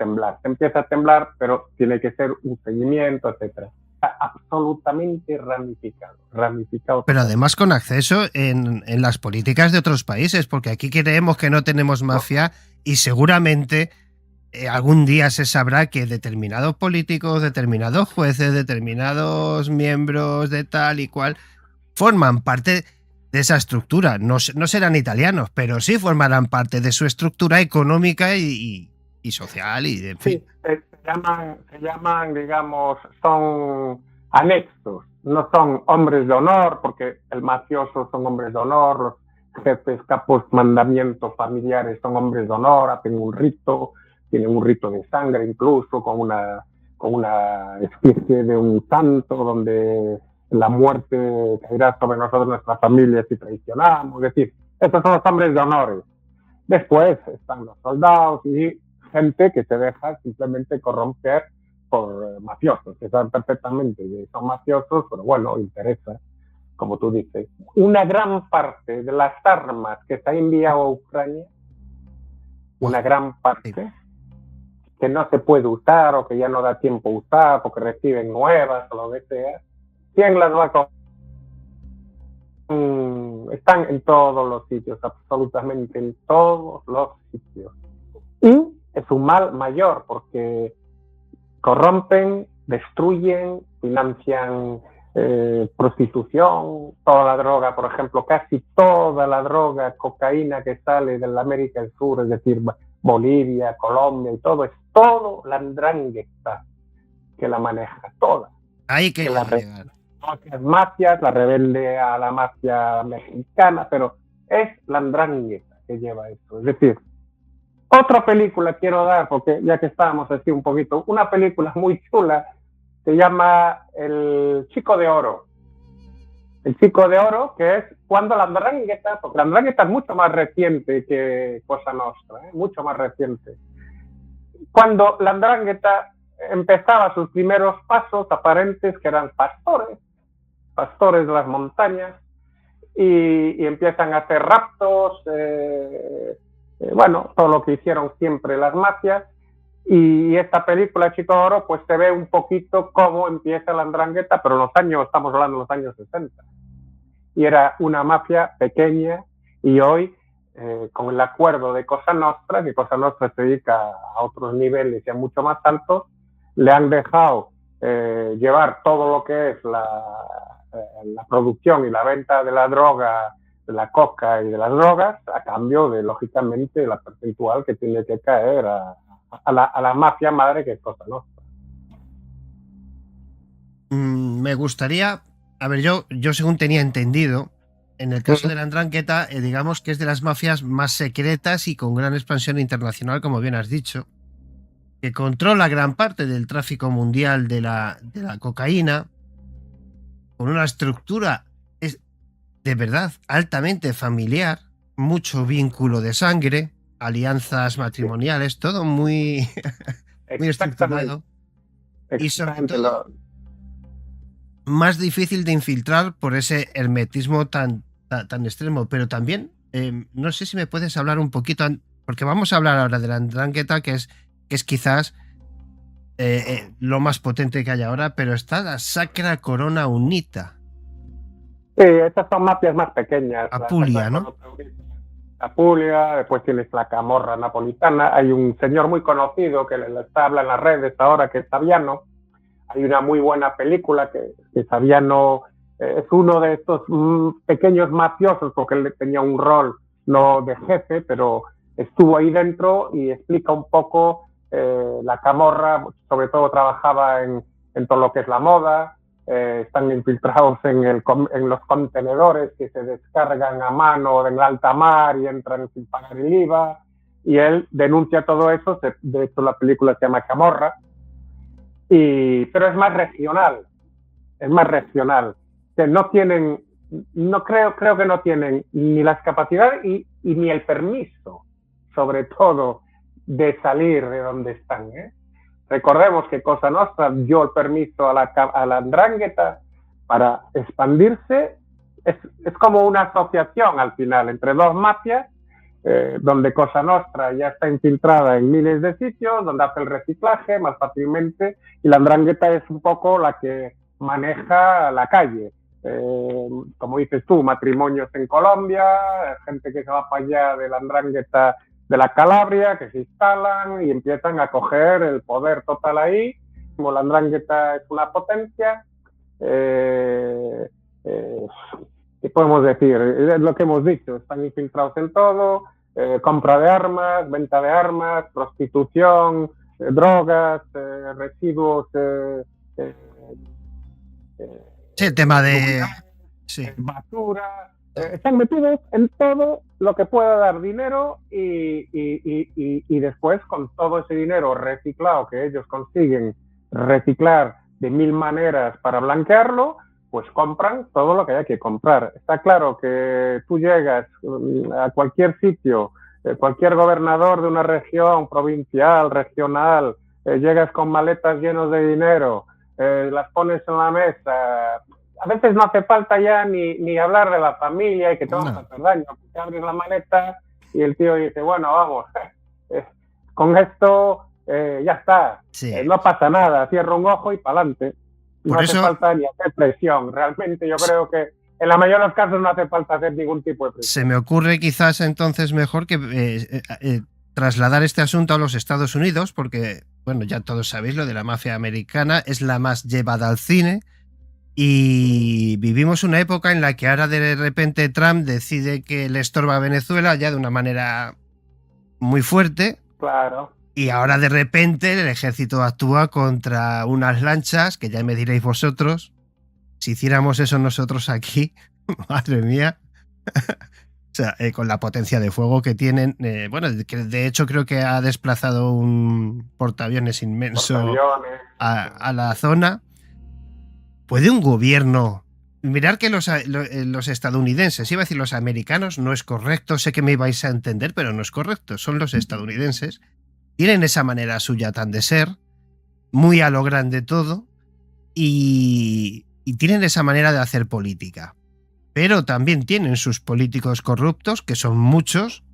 temblar, pero tiene que ser un seguimiento, etcétera. Absolutamente ramificado. Pero además con acceso en las políticas de otros países, porque aquí creemos que no tenemos mafia y seguramente algún día se sabrá que determinados políticos, determinados jueces, determinados miembros de tal y cual forman parte de esa estructura. No serán italianos, pero sí formarán parte de su estructura económica y social y en fin. Sí, se llaman, digamos, son anexos, no son hombres de honor, porque el mafioso son hombres de honor, los jefes, capos, mandamientos familiares son hombres de honor, hacen un rito, tienen un rito de sangre incluso, con una especie de un santo donde la muerte caerá sobre nosotros, nuestras familias, si traicionamos. Es decir, estos son los hombres de honor. Después están los soldados y gente que se deja simplemente corromper por mafiosos, que saben perfectamente que son mafiosos, pero bueno, interesa, como tú dices. Una gran parte de las armas que se ha enviado a Ucrania, una gran parte, que no se puede usar o que ya no da tiempo a usar porque reciben nuevas o lo que sea, ¿quién las va a coger? Están en todos los sitios, absolutamente en todos los sitios. Y es un mal mayor porque corrompen, destruyen, financian prostitución, toda la droga, por ejemplo, casi toda la droga, cocaína que sale de la América del Sur, es decir, Bolivia, Colombia y todo, es todo la 'Ndrangheta que la maneja, toda. Hay que llegar. Las mafias, la revende a la mafia mexicana, pero es la 'Ndrangheta que lleva esto. Es decir, otra película quiero dar, porque ya que estábamos así un poquito, una película muy chula, se llama El Chico de Oro. El Chico de Oro, que es cuando la 'Ndrangheta, porque la 'Ndrangheta es mucho más reciente que Cosa Nostra, mucho más reciente. Cuando la 'Ndrangheta empezaba sus primeros pasos aparentes, que eran pastores de las montañas, y empiezan a hacer raptos, bueno, todo lo que hicieron siempre las mafias, y esta película Chico de Oro pues se ve un poquito cómo empieza la 'Ndrangheta, pero estamos hablando de los años 60, y era una mafia pequeña, y hoy con el acuerdo de Cosa Nostra, que Cosa Nostra se dedica a otros niveles y a mucho más altos, le han dejado llevar todo lo que es la producción y la venta de la droga, de la coca y de las drogas, a cambio de, lógicamente, la percentual que tiene que caer a la mafia madre, que es Cosa Nostra. Me gustaría A ver, yo según tenía entendido, en el caso de la 'Ndrangheta, digamos que es de las mafias más secretas y con gran expansión internacional, como bien has dicho, que controla gran parte del tráfico mundial de la cocaína, con una estructura de verdad altamente familiar, mucho vínculo de sangre, alianzas matrimoniales, todo muy, muy Exactamente, estructurado y sobre exactamente. todo más difícil de infiltrar por ese hermetismo tan extremo. Pero también, no sé si me puedes hablar un poquito, porque vamos a hablar ahora de la 'Ndrangheta, que es quizás lo más potente que hay ahora, pero está la Sacra Corona Unita. Sí, estas son mafias más pequeñas. La Sacra Apulia, ¿no? Corona Unita, la Puglia, después tienes la Camorra napolitana. Hay un señor muy conocido que está habla en las redes ahora, que es Saviano. Hay una muy buena película que Saviano es uno de estos pequeños mafiosos, porque él tenía un rol no de jefe, pero estuvo ahí dentro y explica un poco la Camorra, sobre todo trabajaba en todo lo que es la moda, están infiltrados en los contenedores que se descargan a mano en alta mar y entran sin pagar el IVA, y él denuncia todo eso. De hecho la película se llama Camorra, pero es más regional, que no tienen, no creo que no tienen ni las capacidades y ni el permiso, sobre todo, de salir de donde están, ¿eh? Recordemos que Cosa Nostra dio el permiso a la 'Ndrangheta para expandirse. Es como una asociación al final entre dos mafias, donde Cosa Nostra ya está infiltrada en miles de sitios, donde hace el reciclaje más fácilmente, y la 'Ndrangheta es un poco la que maneja la calle. Como dices tú, matrimonios en Colombia, gente que se va para allá de la 'Ndrangheta de la Calabria, que se instalan y empiezan a coger el poder total ahí. Como la 'Ndrangheta es una potencia, ¿qué podemos decir? Es lo que hemos dicho, están infiltrados en todo, compra de armas, venta de armas, prostitución, drogas, residuos, Sí, el tema de... nucleares, Sí. basura. Están metidos en todo lo que pueda dar dinero, y después, con todo ese dinero reciclado que ellos consiguen reciclar de mil maneras para blanquearlo, pues compran todo lo que haya que comprar. Está claro que tú llegas a cualquier sitio, cualquier gobernador de una región provincial, regional, llegas con maletas llenas de dinero, las pones en la mesa. A veces no hace falta ya ni hablar de la familia y que te vamos a hacer daño. Te abres la maleta y el tío dice, bueno, vamos, con esto ya está, Sí. no pasa nada, cierra un ojo y para adelante. No Por hace eso, falta ni hacer presión. Realmente yo creo que en la mayoría de los casos no hace falta hacer ningún tipo de presión. se me ocurre quizás entonces mejor que trasladar este asunto a los Estados Unidos, porque, bueno, ya todos sabéis lo de la mafia americana, es la más llevada al cine. Y vivimos una época en la que ahora de repente Trump decide que le estorba a Venezuela ya de una manera muy fuerte. Claro. Y ahora de repente el ejército actúa contra unas lanchas, que ya me diréis vosotros, si hiciéramos eso nosotros aquí, madre mía. O sea, con la potencia de fuego que tienen, bueno, que de hecho creo que ha desplazado un portaaviones inmenso a la zona. ¿Puede un gobierno... Mirar que los estadounidenses, iba a decir los americanos, no es correcto, sé que me ibais a entender, pero no es correcto, son los estadounidenses, tienen esa manera suya tan de ser, muy a lo grande todo, y tienen esa manera de hacer política. Pero también tienen sus políticos corruptos, que son muchos,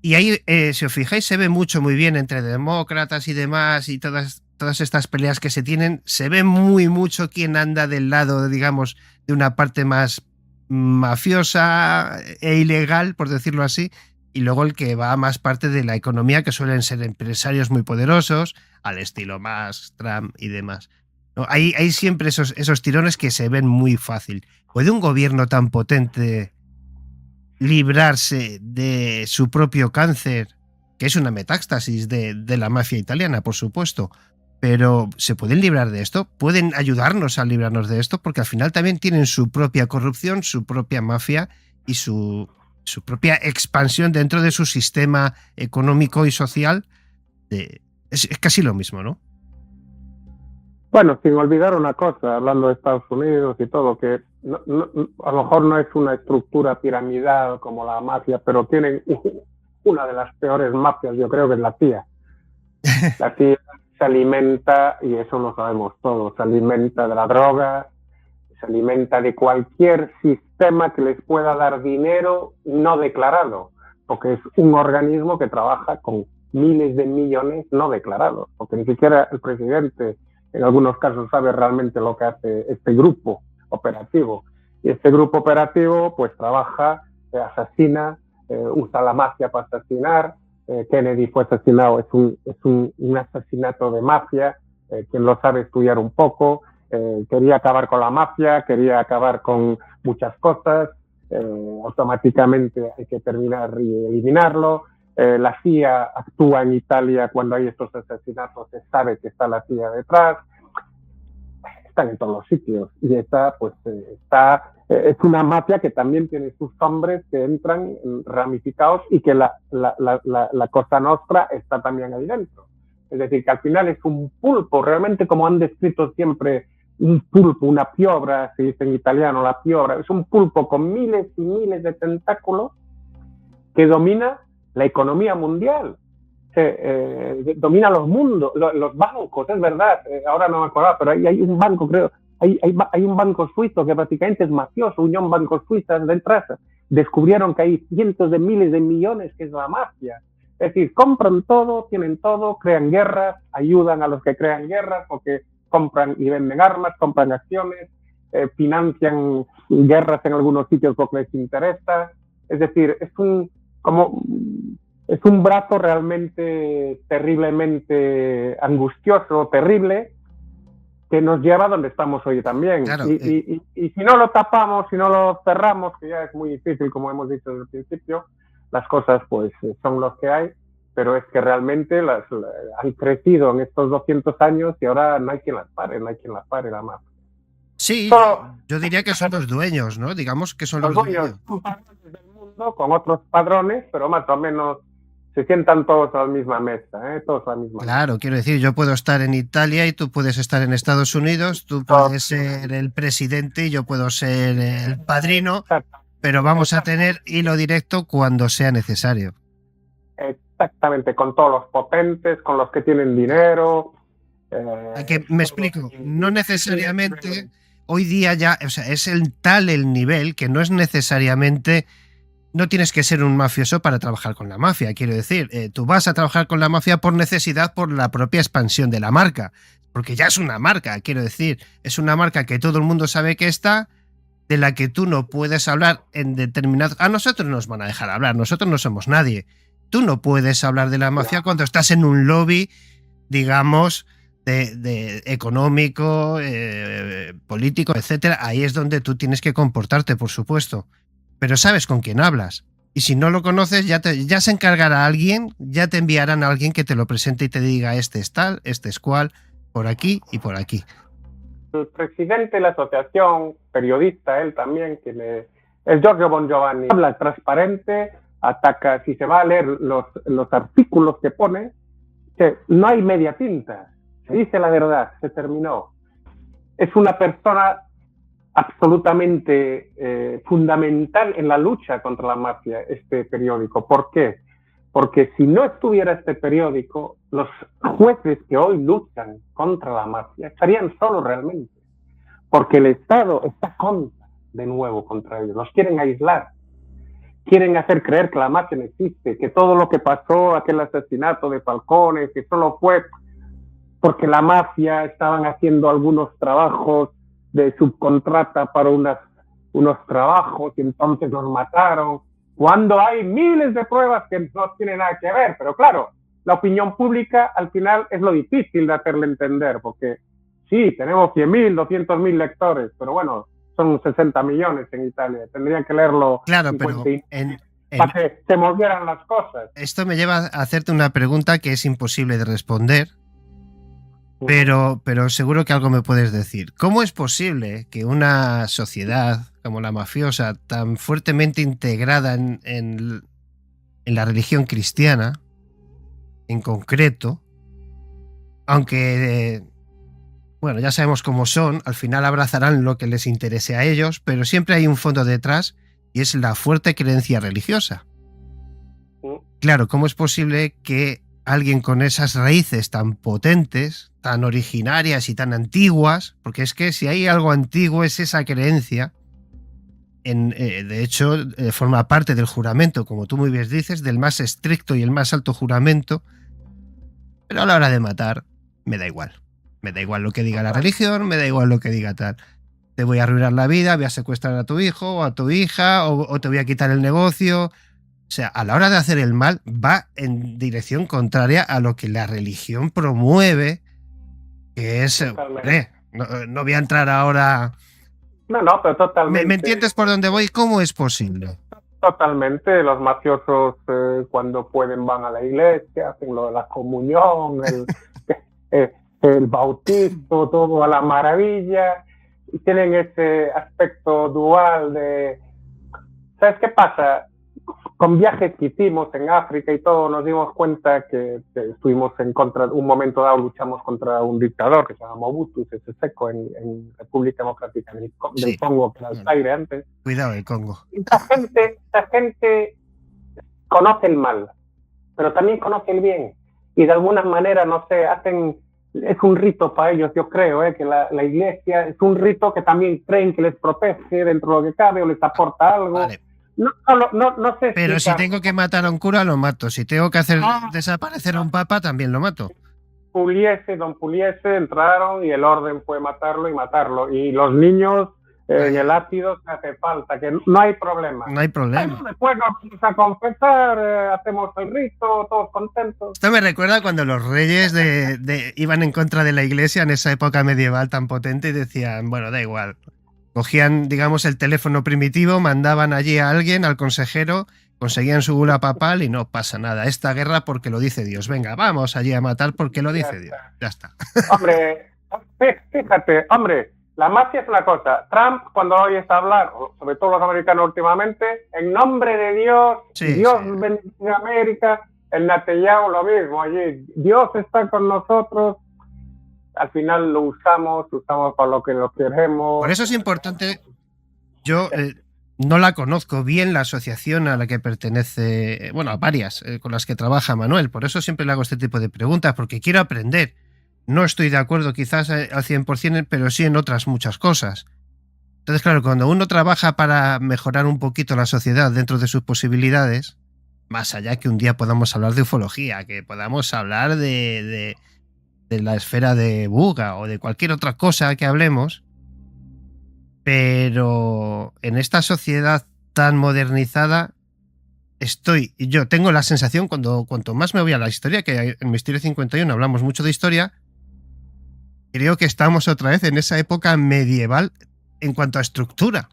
y ahí, si os fijáis, se ve mucho muy bien entre demócratas y demás, y todas estas peleas que se tienen, se ve muy mucho quién anda del lado, digamos, de una parte más mafiosa e ilegal, por decirlo así, y luego el que va a más parte de la economía, que suelen ser empresarios muy poderosos, al estilo Musk, Trump y demás. ¿No? Hay siempre esos tirones que se ven muy fácil. ¿Puede un gobierno tan potente librarse de su propio cáncer, que es una metástasis de la mafia italiana, por supuesto, Pero ¿se pueden librar de esto? ¿Pueden ayudarnos a librarnos de esto? Porque al final también tienen su propia corrupción, su propia mafia y su propia expansión dentro de su sistema económico y social. Es casi lo mismo, ¿no? Bueno, sin olvidar una cosa, hablando de Estados Unidos y todo, que a lo mejor no es una estructura piramidal como la mafia, pero tienen una de las peores mafias, yo creo que es la CIA. La CIA se alimenta, y eso lo sabemos todos, se alimenta de la droga, se alimenta de cualquier sistema que les pueda dar dinero no declarado, porque es un organismo que trabaja con miles de millones no declarados, porque ni siquiera el presidente en algunos casos sabe realmente lo que hace este grupo operativo. Y este grupo operativo pues trabaja, asesina, usa la mafia para asesinar. Kennedy fue asesinado, es un asesinato de mafia, quien lo sabe estudiar un poco. Quería acabar con la mafia, quería acabar con muchas cosas, automáticamente hay que terminar y eliminarlo. La CIA actúa en Italia cuando hay estos asesinatos, se sabe que está la CIA detrás, están en todos los sitios y esta pues es una mafia que también tiene sus hombres que entran ramificados y que la Cosa Nostra está también ahí dentro. Es decir, que al final es un pulpo, realmente como han descrito siempre, un pulpo, una piobra, se dice en italiano, la piobra, es un pulpo con miles y miles de tentáculos que domina la economía mundial, domina los mundos, los bancos, es verdad, ahora no me acuerdo, pero hay un banco, creo, hay un banco suizo que prácticamente es mafioso, Unión Bancos Suizas de entrada, descubrieron que hay cientos de miles de millones que es la mafia. Es decir, compran todo, tienen todo, crean guerras, ayudan a los que crean guerras porque compran y venden armas, compran acciones, financian guerras en algunos sitios porque les interesa. Es decir, es un brazo realmente terriblemente angustioso, terrible, que nos lleva a donde estamos hoy también. Claro, y si no lo tapamos, si no lo cerramos, que ya es muy difícil, como hemos dicho desde el principio, las cosas pues son los que hay, pero es que realmente han crecido en estos 200 años y ahora no hay quien las pare, la mafia. Sí, yo diría que son los dueños, ¿no? Digamos que son los dueños. Del mundo con otros padrones, pero más o menos se sientan todos a la misma mesa, todos a la misma Claro, quiero decir, yo puedo estar en Italia y tú puedes estar en Estados Unidos, tú puedes ser el presidente y yo puedo ser el padrino, pero vamos a tener hilo directo cuando sea necesario. Exactamente, con todos los potentes, con los que tienen dinero. Que me explico, no necesariamente hoy día ya, o sea, es el nivel que no es necesariamente... No tienes que ser un mafioso para trabajar con la mafia, quiero decir, tú vas a trabajar con la mafia por necesidad, por la propia expansión de la marca, porque ya es una marca, quiero decir, es una marca que todo el mundo sabe que está, de la que tú no puedes hablar en determinado... A nosotros nos van a dejar hablar, nosotros no somos nadie. Tú no puedes hablar de la mafia cuando estás en un lobby, digamos, de económico, político, etcétera. Ahí es donde tú tienes que comportarte, por supuesto. Pero sabes con quién hablas. Y si no lo conoces, ya se encargará alguien, ya te enviarán a alguien que te lo presente y te diga este es tal, este es cual, por aquí y por aquí. El presidente de la asociación, periodista, él también, es Giorgio Bongiovanni, habla transparente, ataca, si se va a leer los artículos que pone, que no hay media tinta, se dice la verdad, se terminó. Es una persona absolutamente fundamental en la lucha contra la mafia, este periódico. ¿Por qué? Porque si no estuviera este periódico, los jueces que hoy luchan contra la mafia estarían solos realmente, porque el Estado está de nuevo contra ellos, los quieren aislar, quieren hacer creer que la mafia no existe, que todo lo que pasó, aquel asesinato de Falcone, que solo fue porque la mafia estaban haciendo algunos trabajos de subcontrata para unos trabajos y entonces los mataron, cuando hay miles de pruebas que no tienen nada que ver. Pero claro, la opinión pública al final es lo difícil de hacerle entender, porque sí, tenemos 100.000, 200.000 lectores, pero bueno, son 60 millones en Italia, tendrían que leerlo. Claro, pero para que se movieran las cosas. Esto me lleva a hacerte una pregunta que es imposible de responder, Pero seguro que algo me puedes decir. ¿Cómo es posible que una sociedad como la mafiosa, tan fuertemente integrada en la religión cristiana, en concreto, aunque, bueno, ya sabemos cómo son, al final abrazarán lo que les interese a ellos, pero siempre hay un fondo detrás y es la fuerte creencia religiosa? Claro, ¿cómo es posible que alguien con esas raíces tan potentes, tan originarias y tan antiguas, porque es que si hay algo antiguo es esa creencia, de hecho forma parte del juramento, como tú muy bien dices, del más estricto y el más alto juramento, pero a la hora de matar me da igual. Me da igual lo que diga la religión, me da igual lo que diga tal. Te voy a arruinar la vida, voy a secuestrar a tu hijo o a tu hija, o te voy a quitar el negocio. O sea, a la hora de hacer el mal va en dirección contraria a lo que la religión promueve, que es... no voy a entrar ahora... No, pero totalmente. ¿Me entiendes por dónde voy? ¿Cómo es posible? Totalmente. Los mafiosos cuando pueden van a la iglesia, hacen lo de la comunión, el bautismo, todo a la maravilla. Y tienen ese aspecto dual de... ¿Sabes qué pasa? Con viajes que hicimos en África y todo, nos dimos cuenta que estuvimos en contra, un momento dado luchamos contra un dictador que se llama Mobutu Sese Seko en República Democrática del Congo, que era el Zaire antes. Cuidado el Congo. La gente conoce el mal, pero también conoce el bien. Y de alguna manera, no sé, es un rito para ellos, yo creo, que la iglesia es un rito que también creen que les protege dentro de lo que cabe o les aporta algo. Vale. No sé. Pero si tengo que matar a un cura, lo mato. Si tengo que hacer desaparecer a un papa, también lo mato. Don Pugliese entraron y el orden fue matarlo y matarlo. Y los niños en el ácido se hace falta, que no hay problema. No hay problema. Pero después nos vamos a confesar, hacemos el rito, todos contentos. Esto me recuerda cuando los reyes iban en contra de la iglesia en esa época medieval tan potente y decían, bueno, da igual. Cogían, digamos, el teléfono primitivo, mandaban allí a alguien, al consejero, conseguían su bula papal y no pasa nada. Esta guerra porque lo dice Dios. Venga, vamos allí a matar porque lo dice Dios. Ya está. Hombre, fíjate, la mafia es una cosa. Trump, cuando oyes hablar, sobre todo los americanos últimamente, en nombre de Dios, Dios bendiga América, el Netanyahu lo mismo allí. Dios está con nosotros. Al final lo usamos para lo que lo queremos. Por eso es importante, yo no la conozco bien la asociación a la que pertenece, bueno, a varias con las que trabaja Manuel, por eso siempre le hago este tipo de preguntas, porque quiero aprender. No estoy de acuerdo quizás al 100%, pero sí en otras muchas cosas. Entonces, claro, cuando uno trabaja para mejorar un poquito la sociedad dentro de sus posibilidades, más allá que un día podamos hablar de ufología, que podamos hablar de la esfera de Buga o de cualquier otra cosa que hablemos, pero en esta sociedad tan modernizada yo tengo la sensación, cuanto más me voy a la historia, que en Misterio 51 hablamos mucho de historia, creo que estamos otra vez en esa época medieval en cuanto a estructura.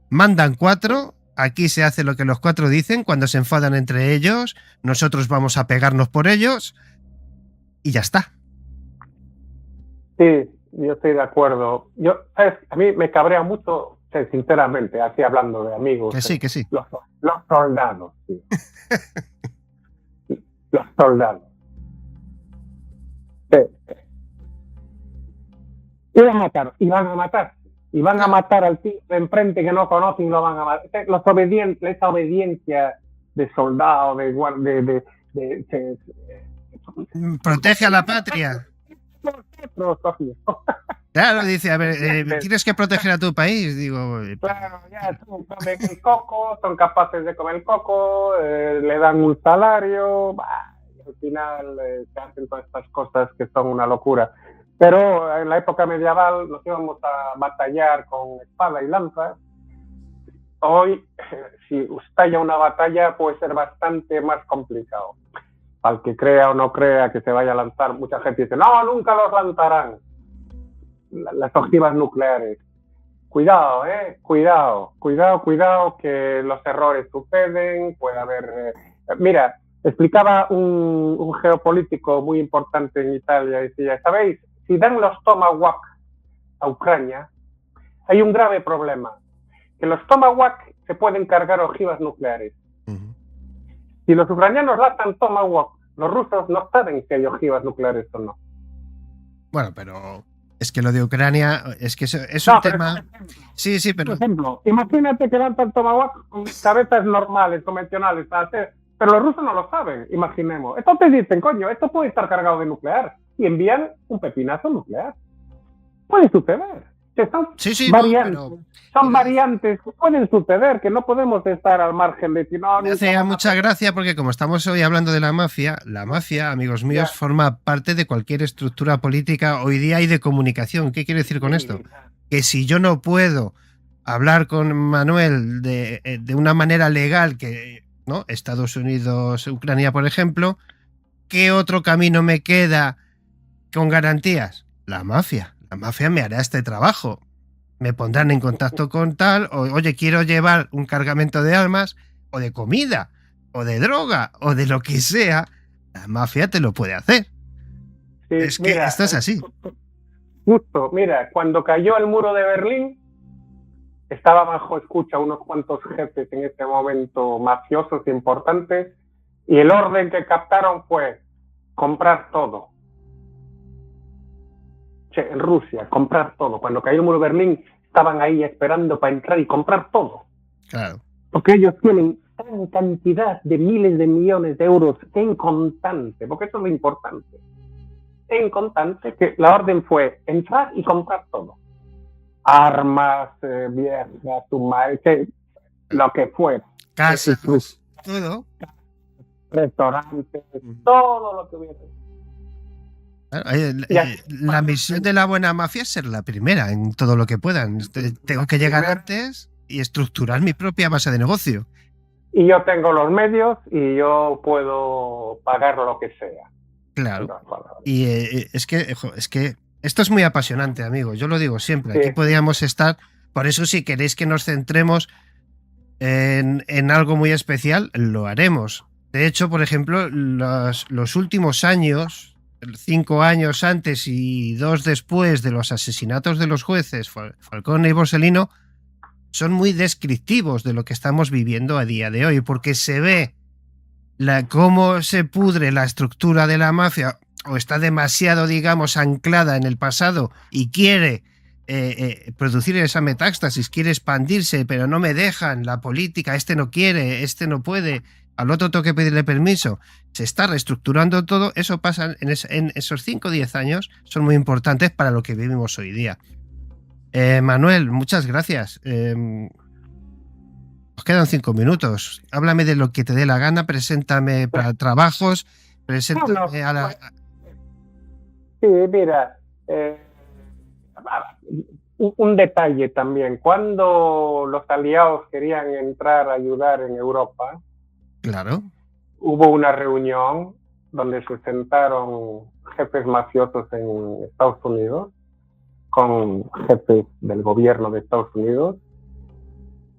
Mandan 4, aquí se hace lo que los 4 dicen, cuando se enfadan entre ellos, nosotros vamos a pegarnos por ellos y ya está. Sí, yo estoy de acuerdo. ¿Sabes? A mí me cabrea mucho, sinceramente, así hablando de amigos. Que sí. Los soldados, sí. Los soldados. Iban a matar al tío de enfrente que no conocen, lo van a matar. Esa obediencia de soldado, protege a la patria. Claro, dice, a ver, tienes que proteger a tu país, digo. Claro, ya comen el coco, son capaces de comer el coco, le dan un salario, y al final se hacen todas estas cosas que son una locura. Pero en la época medieval nos íbamos a batallar con espada y lanza. Hoy, si estalla una batalla, puede ser bastante más complicado. Al que crea o no crea que se vaya a lanzar, mucha gente dice, no, nunca los lanzarán. Las ojivas nucleares. Cuidado, cuidado, que los errores suceden, puede haber... Mira, Explicaba un geopolítico muy importante en Italia, decía, ¿sabéis? Si dan los Tomahawk a Ucrania, hay un grave problema, que los Tomahawk se pueden cargar ojivas nucleares. Si los ucranianos lanzan Tomahawk, los rusos no saben si hay ojivas nucleares o no. Bueno, pero es que lo de Ucrania es que es un tema... Sí, pero... Por ejemplo, imagínate que lanzan Tomahawk con cabezas normales, convencionales, pero los rusos no lo saben, imaginemos. Entonces dicen, coño, esto puede estar cargado de nuclear y envían un pepinazo nuclear. Puede suceder. Son variantes, son variantes que pueden suceder, que no podemos estar al margen de decir, no. Me hace mucha gracia porque como estamos hoy hablando de la mafia, amigos míos, forma parte de cualquier estructura política hoy día y de comunicación. ¿Qué quiero decir con esto? Que si yo no puedo hablar con Manuel de una manera legal, que ¿no? Estados Unidos, Ucrania, por ejemplo, ¿qué otro camino me queda con garantías? La mafia. La mafia me hará este trabajo. Me pondrán en contacto con tal, o oye, quiero llevar un cargamento de armas, o de comida, o de droga, o de lo que sea. La mafia te lo puede hacer. Sí, es que mira, esto es así. Justo, mira, cuando cayó el muro de Berlín, estaba bajo escucha unos cuantos jefes en ese momento mafiosos importantes, y el orden que captaron fue comprar todo. En Rusia, comprar todo. Cuando cayó el muro de Berlín, estaban ahí esperando para entrar y comprar todo. Claro. Porque ellos tienen tan cantidad de miles de millones de euros en contante, porque eso es lo importante. En contante, que la orden fue entrar y comprar todo. Armas, viejas, lo que fuera. Casas, todo. Restaurantes, todo lo que hubiera. La misión de la buena mafia es ser la primera en todo lo que puedan. Tengo que llegar antes y estructurar mi propia base de negocio. Y yo tengo los medios y yo puedo pagar lo que sea. Claro. Y es que esto es muy apasionante, amigo. Yo lo digo siempre. Aquí podríamos estar. Por eso, si queréis que nos centremos en algo muy especial, lo haremos. De hecho, por ejemplo, los últimos años, 5 años antes y 2 después de los asesinatos de los jueces Falcone y Borsellino, son muy descriptivos de lo que estamos viviendo a día de hoy, porque se ve cómo se pudre la estructura de la mafia, o está demasiado, digamos, anclada en el pasado y quiere producir esa metástasis, quiere expandirse, pero no me dejan, la política, este no quiere, este no puede, al otro tengo que pedirle permiso. Se está reestructurando todo. Eso pasa en esos 5 o 10 años, son muy importantes para lo que vivimos hoy día. Manuel, muchas gracias. Nos quedan 5 minutos. Háblame de lo que te dé la gana, preséntame para trabajos, preséntame a la... Sí, mira, un detalle también. Cuando los aliados querían entrar a ayudar en Europa, claro, hubo una reunión donde se sentaron jefes mafiosos en Estados Unidos con jefes del gobierno de Estados Unidos.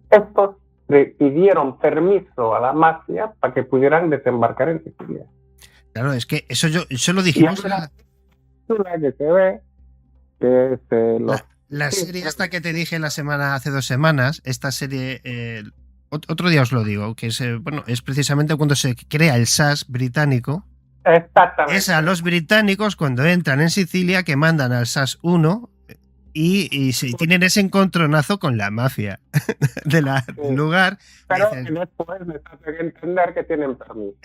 Estos pidieron permiso a la mafia para que pudieran desembarcar en Sicilia. Claro, es que eso lo dijimos. Que se ve que es la serie esta que te dije hace 2 semanas, esta serie, otro día os lo digo, que es precisamente cuando se crea el SAS británico. Exactamente. Es a los británicos cuando entran en Sicilia que mandan al SAS 1 y tienen ese encontronazo con la mafia del lugar. Pero después les hacen entender que tienen permiso.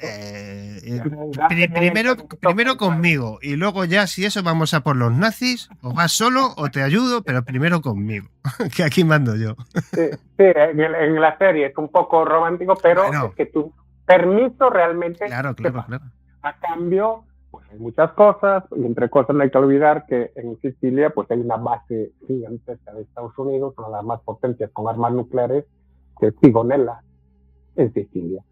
Primero conmigo y luego ya si eso vamos a por los nazis, o vas solo o te ayudo, pero primero conmigo, que aquí mando yo. Sí, en la serie es un poco romántico, pero es que tu permiso realmente... Claro. A cambio, pues hay muchas cosas, y entre cosas no hay que olvidar que en Sicilia pues hay una base gigantesca de Estados Unidos, una de las más potentes con armas nucleares, que es Sigonella, en Sicilia.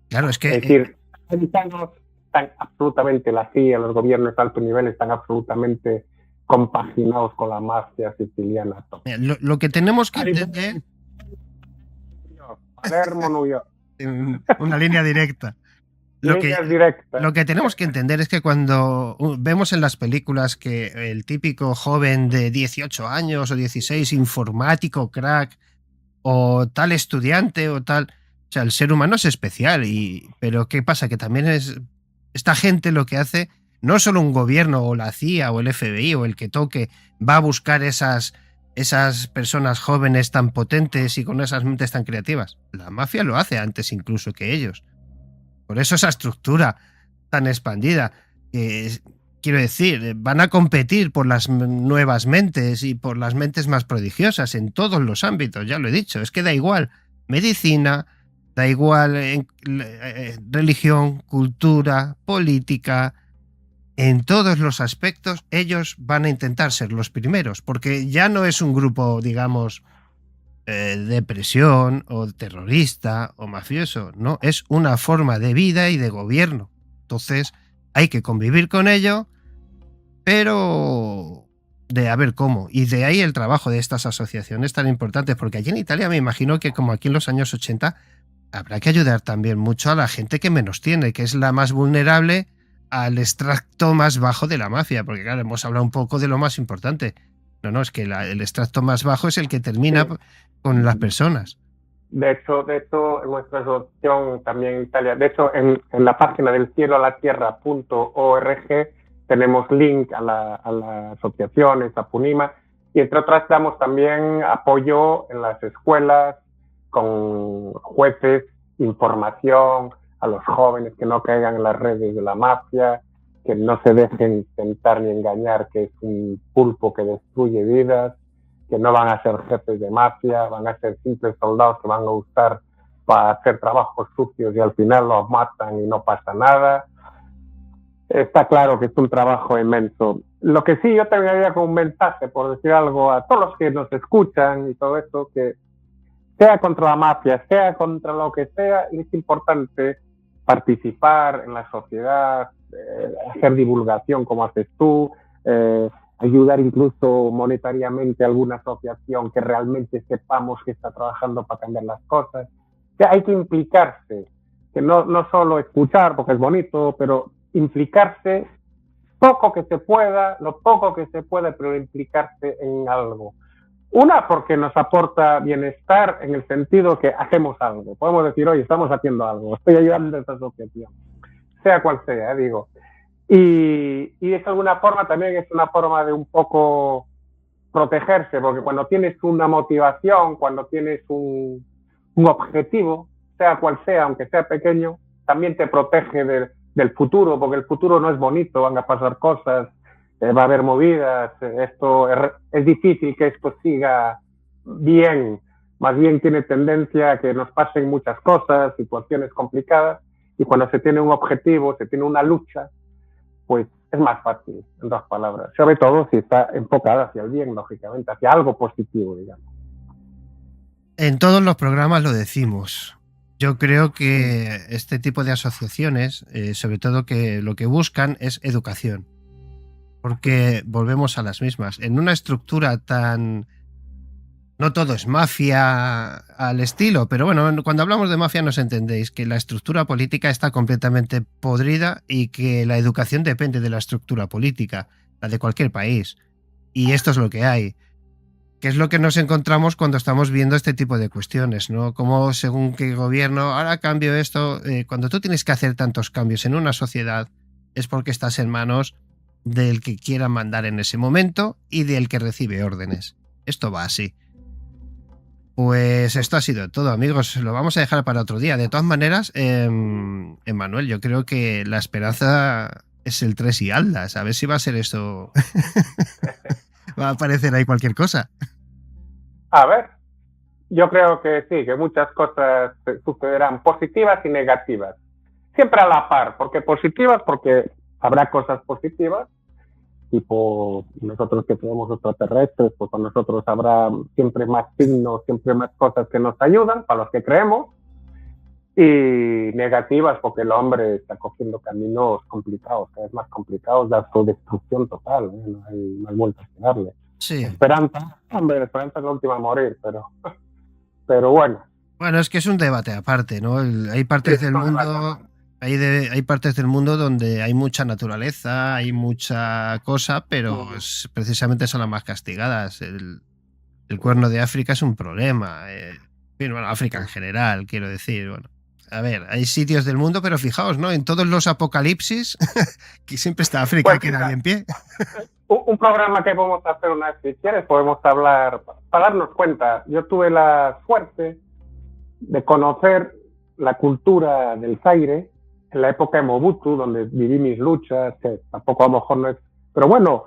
Claro, es que... Es decir, los americanos están absolutamente, la CIA, los gobiernos de alto nivel están absolutamente compaginados con la mafia siciliana. Lo que tenemos que entender... Palermo, New York. Una línea directa. líneas directas. Lo que tenemos que entender es que cuando vemos en las películas que el típico joven de 18 años o 16, informático, crack, o tal estudiante o tal... O sea, el ser humano es especial, pero ¿qué pasa? Que también es... Esta gente lo que hace, no solo un gobierno o la CIA o el FBI o el que toque, va a buscar esas personas jóvenes tan potentes y con esas mentes tan creativas. La mafia lo hace antes incluso que ellos. Por eso esa estructura tan expandida. Quiero decir, van a competir por las nuevas mentes y por las mentes más prodigiosas en todos los ámbitos, ya lo he dicho. Es que da igual medicina, da igual religión, cultura, política. En todos los aspectos ellos van a intentar ser los primeros, porque ya no es un grupo, digamos, de presión o terrorista o mafioso, no, es una forma de vida y de gobierno. Entonces hay que convivir con ello, pero de a ver cómo. Y de ahí el trabajo de estas asociaciones tan importantes, porque allí en Italia me imagino que como aquí en los años 80 habrá que ayudar también mucho a la gente que menos tiene, que es la más vulnerable al extracto más bajo de la mafia, porque claro, hemos hablado un poco de lo más importante. No, es que el extracto más bajo es el que termina con las personas. De hecho, en nuestra asociación también en Italia, de hecho, en la página del cielo a la tierra.org tenemos link a la asociación, esa Punima, y entre otras damos también apoyo en las escuelas, con jueces, información a los jóvenes que no caigan en las redes de la mafia, que no se dejen tentar ni engañar, que es un pulpo que destruye vidas, que no van a ser jefes de mafia, van a ser simples soldados que van a usar para hacer trabajos sucios y al final los matan y no pasa nada. Está claro que es un trabajo inmenso. Lo que sí yo tendría como un mensaje, por decir algo, a todos los que nos escuchan y todo esto, que sea contra la mafia, sea contra lo que sea, es importante participar en la sociedad, hacer divulgación como haces tú, ayudar incluso monetariamente a alguna asociación que realmente sepamos que está trabajando para cambiar las cosas. Que hay que implicarse, que no solo escuchar porque es bonito, pero implicarse poco que se pueda, lo poco que se pueda, pero implicarse en algo. Una, porque nos aporta bienestar en el sentido que hacemos algo. Podemos decir, oye, estamos haciendo algo, estoy ayudando a esta asociación, sea cual sea, digo. Y de alguna forma también es una forma de un poco protegerse, porque cuando tienes una motivación, cuando tienes un objetivo, sea cual sea, aunque sea pequeño, también te protege del futuro, porque el futuro no es bonito, van a pasar cosas, va a haber movidas, es difícil que esto siga bien, más bien tiene tendencia a que nos pasen muchas cosas, situaciones complicadas, y cuando se tiene un objetivo, se tiene una lucha, pues es más fácil, en dos palabras, sobre todo si está enfocada hacia el bien, lógicamente, hacia algo positivo, digamos. En todos los programas lo decimos. Yo creo que este tipo de asociaciones, sobre todo que lo que buscan es educación. Porque volvemos a las mismas. En una estructura tan... No todo es mafia al estilo, pero bueno, cuando hablamos de mafia nos entendéis que la estructura política está completamente podrida y que la educación depende de la estructura política, la de cualquier país. Y esto es lo que hay. ¿Qué es lo que nos encontramos cuando estamos viendo este tipo de cuestiones, ¿no? Como según qué gobierno, ahora cambio esto. Cuando tú tienes que hacer tantos cambios en una sociedad es porque estás en manos del que quiera mandar en ese momento y del que recibe órdenes. Esto va así. Pues esto ha sido todo, amigos. Lo vamos a dejar para otro día. De todas maneras, Emmanuel, yo creo que la esperanza es el 3 y Aldas. A ver si va a ser esto. Va a aparecer ahí cualquier cosa. A ver, yo creo que sí, que muchas cosas sucederán positivas y negativas. Siempre a la par, porque positivas, porque habrá cosas positivas, tipo nosotros que somos extraterrestres, pues con nosotros habrá siempre más signos, siempre más cosas que nos ayudan, para los que creemos, y negativas porque el hombre está cogiendo caminos complicados, cada vez más complicados, de autodestrucción total, no hay más vueltas que darle. Sí. Esperanza, hombre, la esperanza es la última a morir, pero bueno. Bueno, es que es un debate aparte, ¿no? Hay partes del mundo hay partes del mundo donde hay mucha naturaleza, hay mucha cosa, pero precisamente son las más castigadas. El Cuerno de África es un problema. Bueno, África en general, quiero decir. Bueno, a ver, hay sitios del mundo, pero fijaos, ¿no? En todos los apocalipsis, que siempre está África, que da en pie. Un programa que podemos hacer una vez, si quieres, podemos hablar, para darnos cuenta. Yo tuve la suerte de conocer la cultura del Zaire en la época de Mobutu, donde viví mis luchas, que tampoco a lo mejor no es... Pero bueno,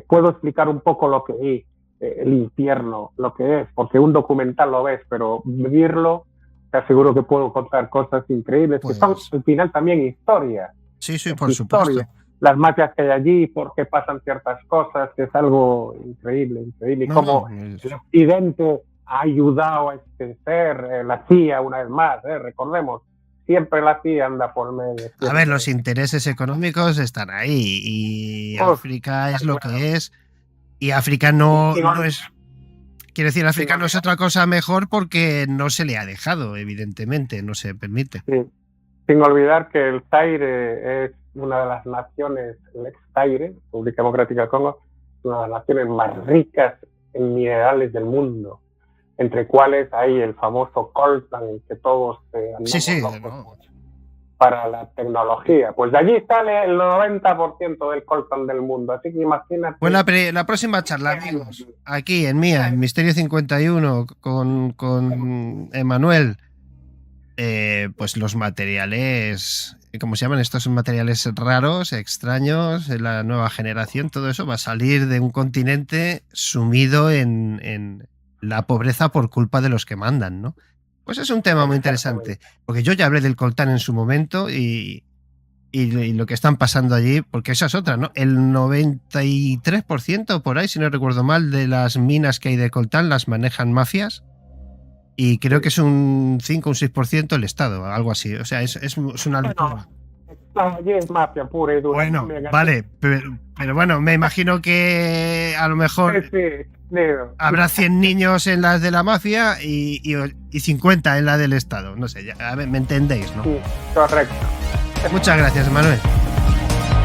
puedo explicar un poco lo que es el infierno, lo que es, porque un documental lo ves, pero vivirlo, te aseguro que puedo contar cosas increíbles, pues, que son al final también historia. Sí, por supuesto. Las mafias que hay allí, por qué pasan ciertas cosas, que es algo increíble. Y cómo el occidente ha ayudado a extender la CIA una vez más, recordemos, siempre la CIA anda por medio. A ver, los intereses económicos están ahí y África es lo que es. Y África no es... Quiero decir, África no es otra cosa mejor porque no se le ha dejado, evidentemente, no se permite. Sí. Sin olvidar que el Zaire es una de las naciones, el ex-Zaire, República Democrática del Congo, una de las naciones más ricas en minerales del mundo, entre cuales hay el famoso coltan, que todos andamos para la tecnología. Pues de allí sale el 90% del coltan del mundo, así que imagínate. Pues la próxima charla, amigos, aquí en Mía, en Misterio 51, con Emanuel, pues los materiales, ¿cómo se llaman estos materiales raros, extraños, la nueva generación? Todo eso va a salir de un continente sumido en la pobreza por culpa de los que mandan, ¿no? Pues es un tema muy interesante, porque yo ya hablé del coltán en su momento y lo que están pasando allí, porque esa es otra, ¿no? El 93% por ahí, si no recuerdo mal, de las minas que hay de coltán las manejan mafias y creo que es un 5 o un 6% el Estado, algo así. O sea, es una locura. Allí es mafia pura y dura. Bueno, vale, pero bueno, me imagino que a lo mejor habrá 100 niños en las de la mafia y 50 en la del Estado. No sé, a ver, ¿me entendéis, no? Sí, correcto. Muchas gracias, Manuel.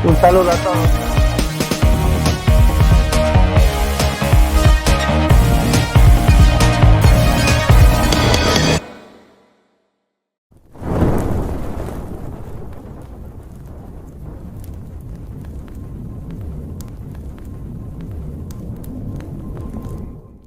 Un saludo a todos.